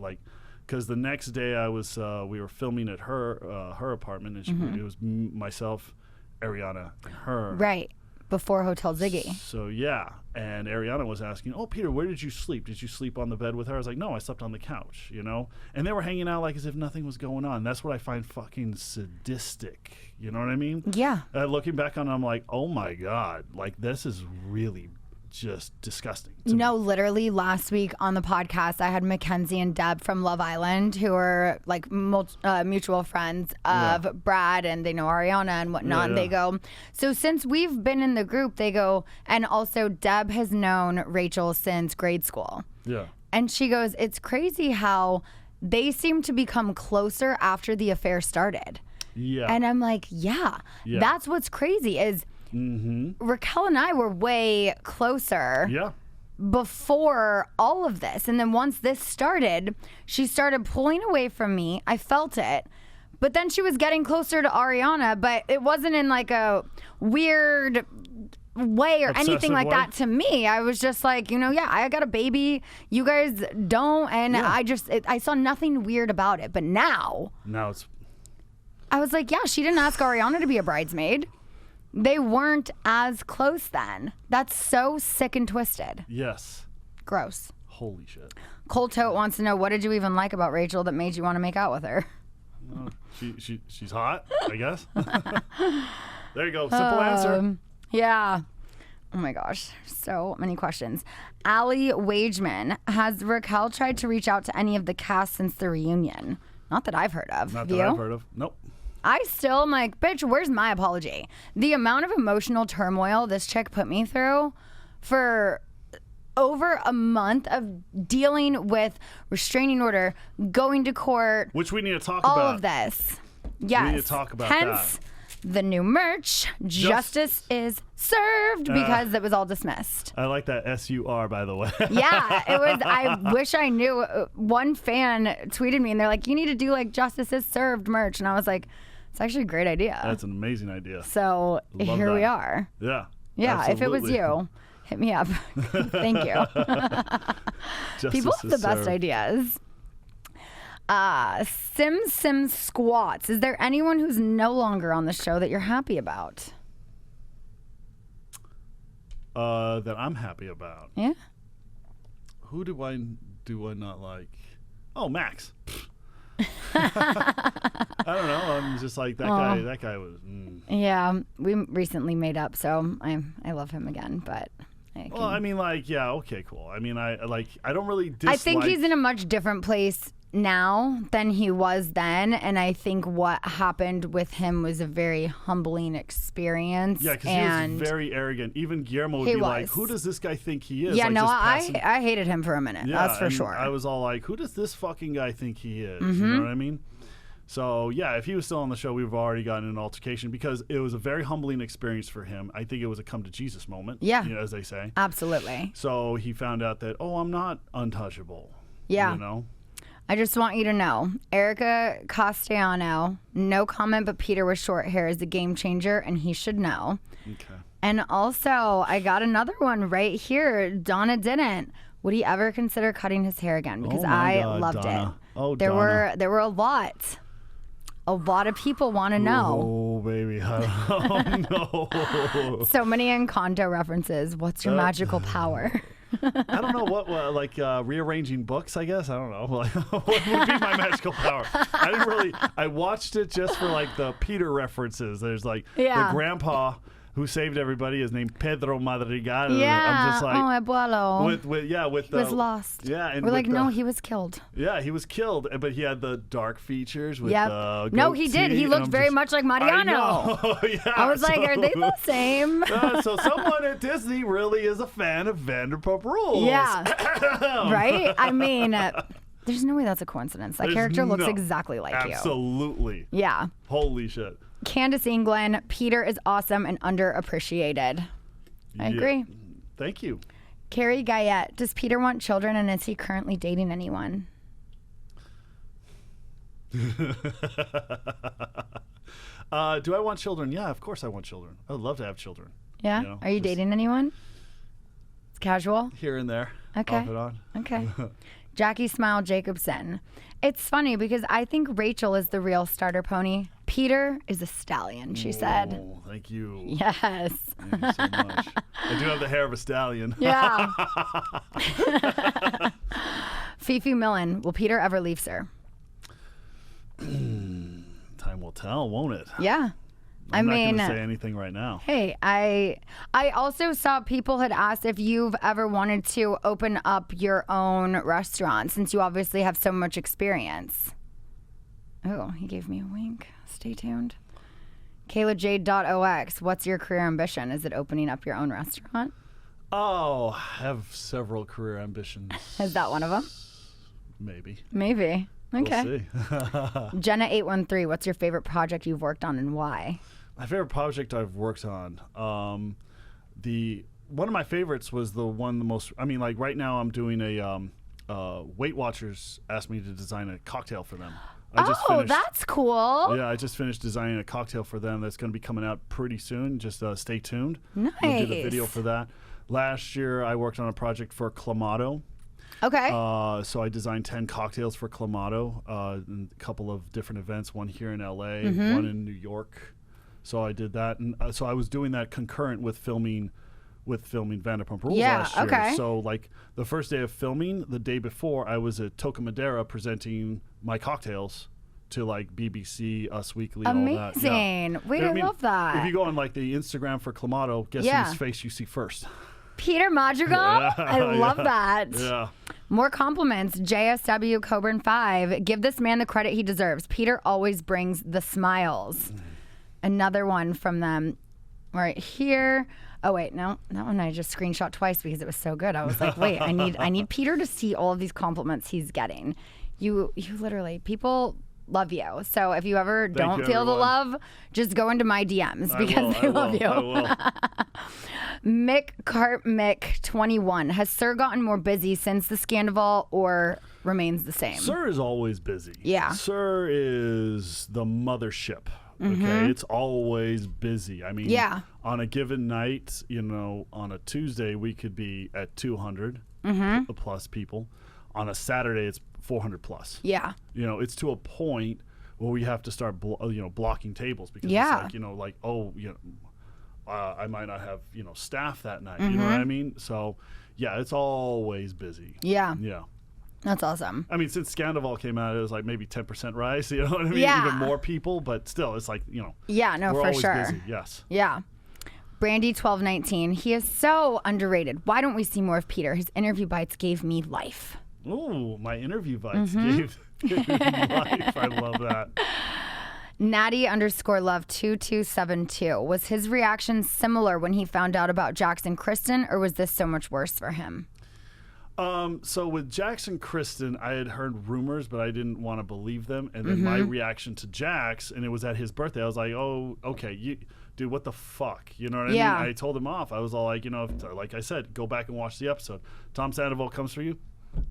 because the next day we were filming at her apartment, and it was myself, Ariana, and her. Right. Before Hotel Ziggy. So yeah, and Ariana was asking, "Oh, Peter, where did you sleep? Did you sleep on the bed with her?" I was like, "No, I slept on the couch." And they were hanging out like as if nothing was going on. That's what I find fucking sadistic. You know what I mean? Yeah. Looking back on it, I'm like, "Oh my god, this is really just disgusting." No, literally last week on the podcast, I had Mackenzie and Deb from Love Island, who are like mutual friends of Brad, and they know Ariana and whatnot. Yeah, And they go, so since we've been in the group, they go, and also Deb has known Rachel since grade school. Yeah. And she goes, it's crazy how they seem to become closer after the affair started. Yeah. And I'm like, yeah. That's what's crazy is Raquel and I were way closer before all of this. And then once this started, she started pulling away from me. I felt it. But then she was getting closer to Ariana, but it wasn't in like a weird way or Obsessive anything like way? that to me. I was just like, I got a baby. You guys don't. And I saw nothing weird about it. But now it's... I was like, yeah, she didn't ask Ariana to be a bridesmaid. They weren't as close then. That's so sick and twisted. Yes. Gross. Holy shit. Cold Tote wants to know, what did you even like about Rachel that made you want to make out with her? She's hot, I guess. There you go. Simple answer. Yeah. Oh my gosh. So many questions. Allie Wageman, has Raquel tried to reach out to any of the cast since the reunion? Not that I've heard of. Not Have that you? I've heard of. Nope. I still am like, bitch, where's my apology? The amount of emotional turmoil this chick put me through for over a month of dealing with restraining order, going to court. Which we need to talk all about. All of this. Yes. We need to talk about Hence, the new merch, Justice is served, because it was all dismissed. I like that SUR, by the way. Yeah, it was. I wish I knew. One fan tweeted me and they're like, you need to do like Justice is served merch. And I was like, it's actually a great idea. That's an amazing idea. So Love here that. we are. Yeah. Yeah, absolutely. if it was you, hit me up. Thank you. People have the best ideas. Sim Squats. Is there anyone who's no longer on the show that you're happy about? That I'm happy about. Yeah. Who do I not like? Oh, Max. I don't know. I'm just like that guy. That guy was. Yeah, we recently made up, so I love him again. But Well, I mean, like, yeah, okay, cool. I mean, I don't really dislike. I think he's in a much different place now than he was then, and I think what happened with him was a very humbling experience. Yeah, because he was very arrogant. Even Guillermo would be like, "Who does this guy think he is?" Yeah, like, no, I hated him for a minute. Yeah, that's for sure. I was all like, "Who does this fucking guy think he is?" Mm-hmm. You know what I mean? So yeah, if he was still on the show, we've already gotten an altercation because it was a very humbling experience for him. I think it was a come to Jesus moment. Yeah, as they say. Absolutely. So he found out that I'm not untouchable. Yeah. You know. I just want you to know, Erica Castellano, no comment, but Peter with short hair is a game changer, and he should know. Okay. And also, I got another one right here. Donna didn't. Would he ever consider cutting his hair again? Because my I God, loved Donna. it. Oh, there Donna. were a lot. A lot of people want to know. Oh, baby. I don't know. So many Encanto references. What's your magical power? I don't know what like rearranging books, I guess. I don't know. Like, what would be my magical power? I watched it just for like the Peter references. There's like the grandpa who saved everybody is named Pedro Madrigal. Yeah. I'm just like, abuelo. with He was lost. Yeah. And we're like, no, he was killed. Yeah, he was killed, but he had the dark features with the No, he did. He looked very much like Mariano. I know. Yeah, I was like, are they the same? So someone at Disney really is a fan of Vanderpump Rules. Yeah. Right? I mean, there's no way that's a coincidence. That character looks exactly like you. Absolutely. Yeah. Holy shit. Candace England, Peter is awesome and underappreciated. I agree. Thank you. Carrie Guyette, does Peter want children and is he currently dating anyone? Do I want children? Yeah, of course I want children. I would love to have children. Yeah? You know, Are you dating anyone? It's casual? Here and there. Okay. Off and on. Okay. Jackie Smile Jacobson. It's funny because I think Rachel is the real starter pony. Peter is a stallion, she said. Oh, thank you. Yes. Thank you so much. I do have the hair of a stallion. Yeah. Fifi Millen, will Peter ever leave, sir? Time will tell, won't it? Yeah. I'm not going to say anything right now. Hey, I also saw people had asked if you've ever wanted to open up your own restaurant since you obviously have so much experience. Oh, he gave me a wink. Stay tuned. KaylaJade.ox, what's your career ambition? Is it opening up your own restaurant? Oh, I have several career ambitions. Is that one of them? Maybe. Maybe. Okay. We'll see. Jenna813, what's your favorite project you've worked on and why? My favorite project I've worked on, one of my favorites was the most. I mean, like right now I'm doing Weight Watchers asked me to design a cocktail for them. That's cool. Yeah, I just finished designing a cocktail for them that's going to be coming out pretty soon. Just stay tuned. Nice. We'll do the video for that. Last year I worked on a project for Clamato. Okay. So I designed 10 cocktails for Clamato, in a couple of different events, one here in LA, one in New York. So I did that. And so I was doing that concurrent with filming Vanderpump Rules last year. Okay. So like the first day of filming, the day before, I was at Toca Madera presenting my cocktails to like BBC, Us Weekly, all that. Amazing. Wait, I love that. If you go on like the Instagram for Clamato, guess whose face you see first? Peter Madrigal? I love that. Yeah. More compliments. JSW Coburn 5. Give this man the credit he deserves. Peter always brings the smiles. Another one from them right here. Oh wait, no, that one I just screenshot twice because it was so good. I was like, wait, I need Peter to see all of these compliments he's getting. You literally, people love you. So if you ever don't feel the love, just go into my DMs because they love you. I will. Mick Cartmick 21. Has Sir gotten more busy since the scandal or remains the same? Sir is always busy. Yeah. Sir is the mothership. Okay, it's always busy. I mean, on a given night, on a Tuesday, we could be at 200 plus people. On a Saturday, it's 400 plus. Yeah. It's to a point where we have to start, blocking tables because it's like, I might not have, staff that night. You know what I mean? So, yeah, it's always busy. Yeah. Yeah. That's awesome. I mean, since Scheananigans came out, it was like maybe 10% rise. You know what I mean? Yeah. Even more people, but still, it's like, Yeah, no, we're for always sure. busy. Yes. Yeah. Brandy1219. He is so underrated. Why don't we see more of Peter? His interview bites gave me life. Ooh, my interview bites Mm-hmm. gave me life. I love that. Natty_love2272. Was his reaction similar when he found out about Jackson Kristen, or was this so much worse for him? So with Jackson Kristen, I had heard rumors, but I didn't want to believe them. And then my reaction to Jax, and it was at his birthday, I was like, oh, okay, dude, what the fuck? You know what I Yeah. mean? I told him off. I was all like, like I said, go back and watch the episode. Tom Sandoval comes for you.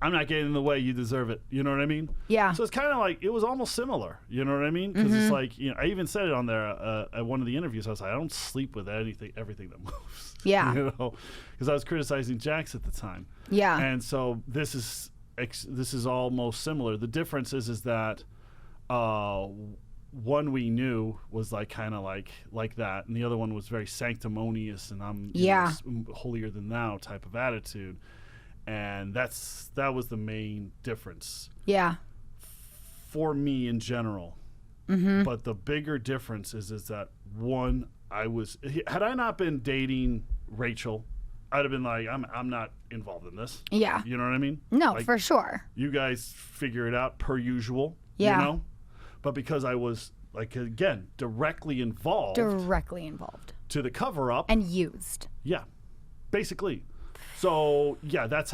I'm not getting in the way. You deserve it. You know what I mean? Yeah. So it's kind of like, it was almost similar. You know what I mean? Because it's like, I even said it on there at one of the interviews. I was like, I don't sleep with everything that moves. Yeah. Because I was criticizing Jax at the time. Yeah. And so this is almost similar. The difference is that one we knew was like kind of like that, and the other one was very sanctimonious and I'm holier than thou type of attitude. And that was the main difference. Yeah. For me in general. Mm-hmm. But the bigger difference is that one, had I not been dating Rachel, I'd have been like, I'm not involved in this. Yeah. You know what I mean? No, Like, for sure. you guys figure it out per usual. Yeah. You know? But because I was, like, again, directly involved To the cover up. and used. Yeah. Basically. So yeah, that's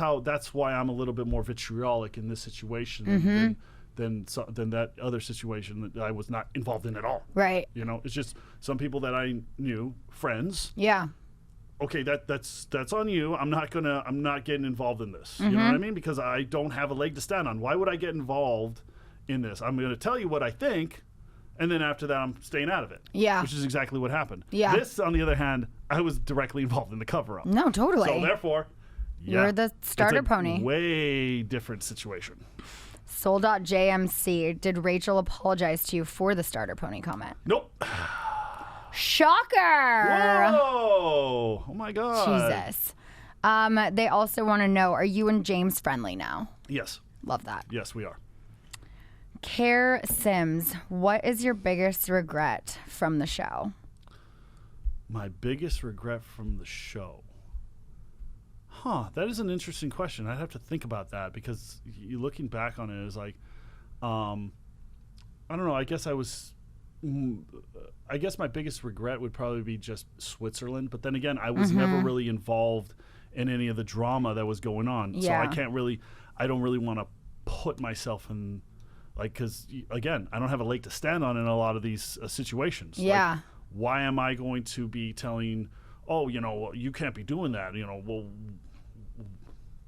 why I'm a little bit more vitriolic in this situation than that other situation that I was not involved in at all. Right. It's just some people that I knew, friends. Yeah. Okay, that's on you. I'm not getting involved in this. You know what I mean? Because I don't have a leg to stand on. Why would I get involved in this? I'm going to tell you what I think, and then after that, I'm staying out of it. Yeah. Which is exactly what happened. Yeah. This, on the other hand, I was directly involved in the cover-up. No, totally. So therefore, You're the starter it's a pony. Way different situation. Soul.jmc. Did Rachel apologize to you for the starter pony comment? Nope. Shocker. Whoa! Oh my God. Jesus. They also want to know, are you and James friendly now? Yes. Love that. Yes, we are. Care Sims, what is your biggest regret from the show? My biggest regret from the show. That is an interesting question. I'd have to think about that because you looking back on it is like, I don't know. I guess my biggest regret would probably be just Switzerland. But then again, I was never really involved in any of the drama that was going on. Yeah. So I don't really want to put myself in, like, because again, I don't have a leg to stand on in a lot of these situations. Yeah. Like, why am I going to be telling, you can't be doing that? Well,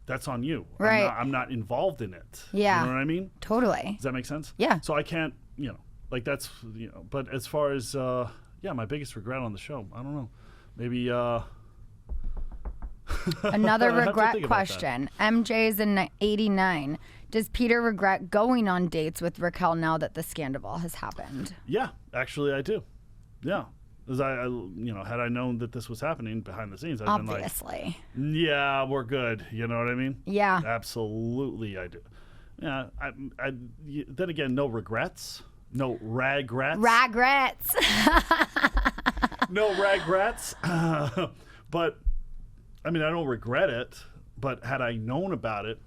that's on you. Right. I'm not involved in it. Yeah. You know what I mean? Totally. Does that make sense? Yeah. So I can't, like that's, but as far as, my biggest regret on the show, I don't know. Maybe, Another I have to regret think about that. question. MJ's in 89. Does Peter regret going on dates with Raquel now that the scandal has happened? Yeah, actually I do. Yeah. Because I had I known that this was happening behind the scenes, I'd Obviously. been like, yeah, we're good. You know what I mean? Yeah. Absolutely, I do. Yeah. Then again, no regrets. No ragrets. Regrets. No ragrets. But, I mean, I don't regret it. But had I known about it,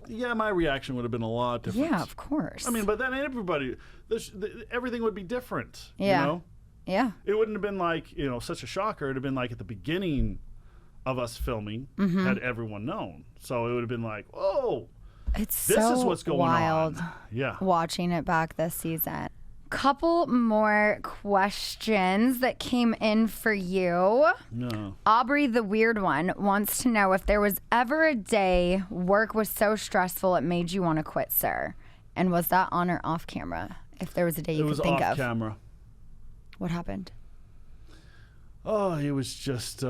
yeah, my reaction would have been a lot different. Yeah, of course. I mean, but then everything would be different. Yeah. You know? Yeah. It wouldn't have been like, such a shocker. It would have been like at the beginning of us filming, had everyone known. So it would have been like, whoa, It's this so is what's going wild on. Yeah. watching it back this season. Couple more questions that came in for you. No. Aubrey, the weird one, wants to know if there was ever a day work was so stressful it made you want to quit, sir. And was that on or off camera? If there was a day you It was could think off of. camera. What happened? Oh, it was just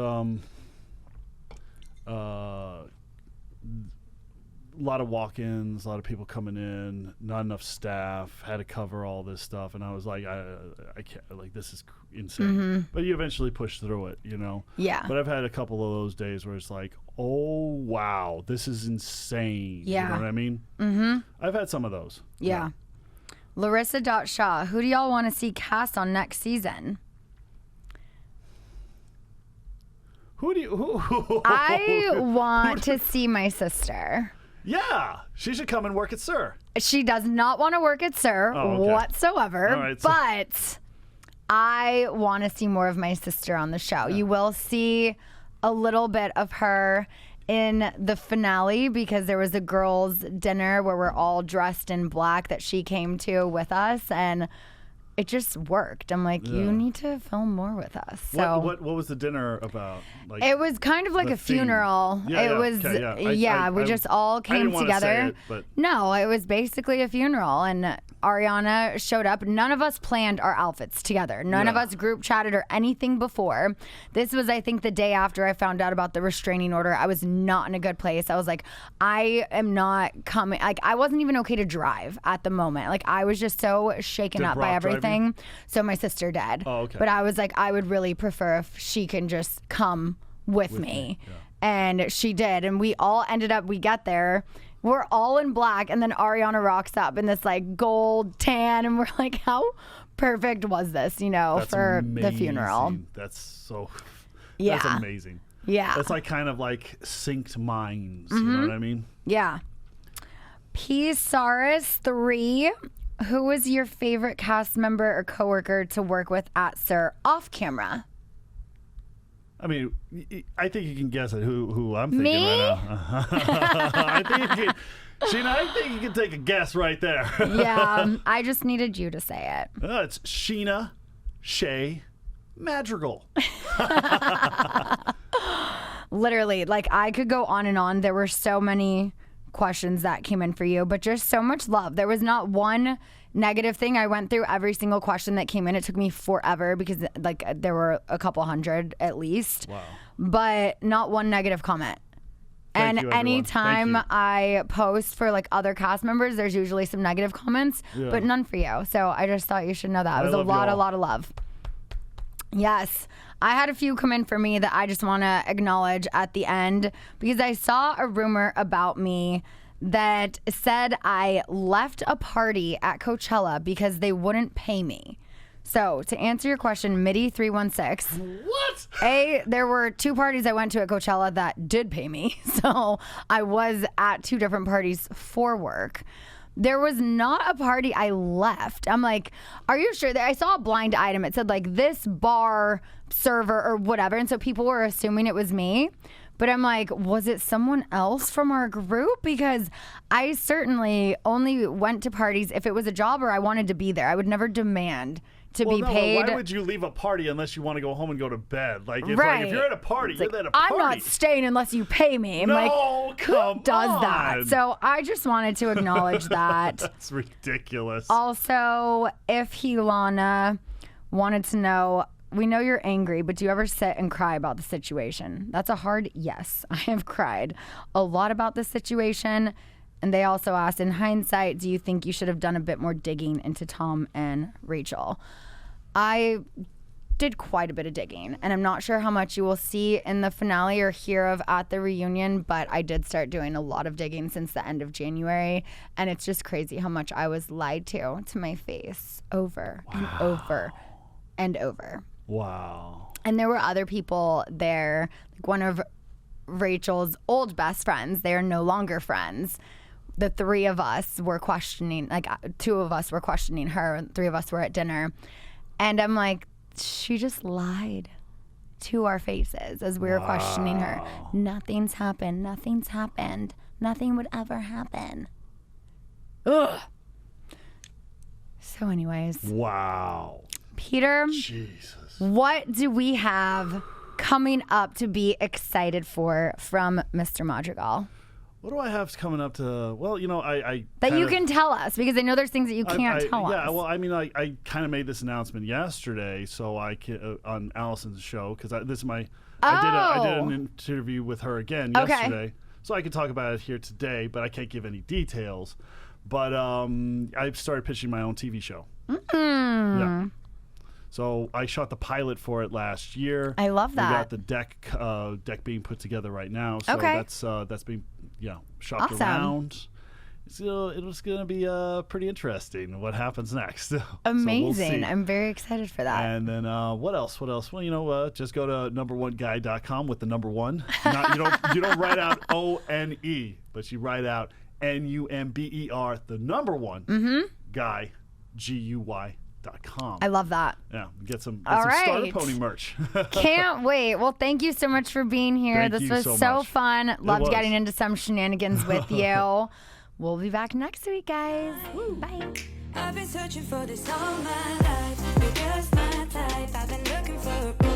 lot of walk-ins, a lot of people coming in, not enough staff, had to cover all this stuff, and I was like, I can't, like, this is insane. But you eventually push through it, you know. Yeah. But I've had a couple of those days where it's like, oh wow, this is insane. Yeah. You know what I mean? Mm-hmm. I've had some of those. Yeah. Larissa.Shaw, who do y'all want to see cast on next season? I want to see my sister. Yeah, she should come and work at Sir. She does not want to work at Sir whatsoever, All right, so- but I want to see more of my sister on the show. You will see a little bit of her in the finale because there was a girls' dinner where we're all dressed in black that she came to with us, and it just worked. I'm like, you need to film more with us. So What was the dinner about? Like, it was kind of like the a theme. funeral. Yeah, it yeah, was, okay, we just all came didn't wanna say together. it, but- No, it was basically a funeral, and Ariana showed up. None of us planned our outfits together. None of us group chatted or anything before. This was, I think, the day after I found out about the restraining order. I was not in a good place. I was like, I am not coming. Like, I wasn't even okay to drive at the moment. Like, I was just so shaken Did up by Brock drive you? everything. So my sister did. Oh, okay. But I was like, I would really prefer if she can just come with me. And she did. And we all ended up, we got there. We're all in black. And then Ariana rocks up in this like gold tan. And we're like, how perfect was this, you know, That's for amazing. the funeral? That's so. Yeah. That's amazing. Yeah. It's like kind of like synced minds. You know what I mean? Yeah. P. Saris 3. Who was your favorite cast member or coworker to work with at Sir off camera? I mean, I think you can guess it who I'm thinking Me? right now. I think you can, Scheana, I think you can take a guess right there. Yeah, I just needed you to say it. It's Scheana Madrigal. Literally, like I could go on and on. There were so many questions that came in for you, but just so much love. There was not one negative thing. I went through every single question that came in. It took me forever because like there were a couple hundred at least. Wow. But not one negative comment. Thank And you, everyone. anytime Thank you. I post for like other cast members, there's usually some negative comments, Yeah. but none for you. So I just thought you should know that. It was a love y'all. lot of love. Yes. I had a few come in for me that I just want to acknowledge at the end because I saw a rumor about me that said I left a party at Coachella because they wouldn't pay me. So to answer your question, Mitty316. What? There were 2 parties I went to at Coachella that did pay me. So I was at 2 different parties for work. There was not a party I left. I'm like, are you sure? I saw a blind item. It said like this bar server or whatever. And so people were assuming it was me. But I'm like, was it someone else from our group? Because I certainly only went to parties if it was a job or I wanted to be there. I would never demand to be paid. Why would you leave a party unless you want to go home and go to bed? Like, if, Right. like, if you're at a party, It's you're like, at a party. I'm not staying unless you pay me. I'm No, like, come who does that? on. So I just wanted to acknowledge that. That's ridiculous. Also, if Helana wanted to know, we know you're angry, but do you ever sit and cry about the situation? That's a hard yes. I have cried a lot about this situation. And they also asked, in hindsight, do you think you should have done a bit more digging into Tom and Rachel? I did quite a bit of digging, and I'm not sure how much you will see in the finale or hear of at the reunion, but I did start doing a lot of digging since the end of January, and it's just crazy how much I was lied to my face over and over and over. Wow. And there were other people there, like one of Rachel's old best friends. They are no longer friends. The 3 of us were questioning, like 2 of us were questioning her, and 3 of us were at dinner. And I'm like, she just lied to our faces as we were questioning her. Nothing's happened. Nothing's happened. Nothing would ever happen. Ugh. So anyways, Wow. Peter, Jesus. what do we have coming up to be excited for from Mr. Madrigal? What do I have coming up to? Well, you know, I That kind you of- can tell us, because I know there's things that you can't tell us. Yeah, well, I mean, I kind of made this announcement yesterday, so I can, on Allison's show, because this is my. I did an interview with her again Okay. yesterday, So I can talk about it here today, but I can't give any details. But I started pitching my own TV show. Yeah. So I shot the pilot for it last year. I love that. We got the deck being put together right now. So Okay. that's being shopped Awesome. around. So it was going to be pretty interesting what happens next. So Amazing. we'll see. I'm very excited for that. And then what else? Well, just go to number1guy.com with the number one. You don't write out ONE, but you write out NUMBER, the number one guy, GUY.com. I love that. Yeah, get some All starter right. pony merch. Can't wait. Well, thank you so much for being here. Thank This you was so so much. fun. Loved was. getting into some shenanigans with you. We'll be back next week, guys. Bye. I've been searching for this all my life. You're just my type. I've been looking for a boy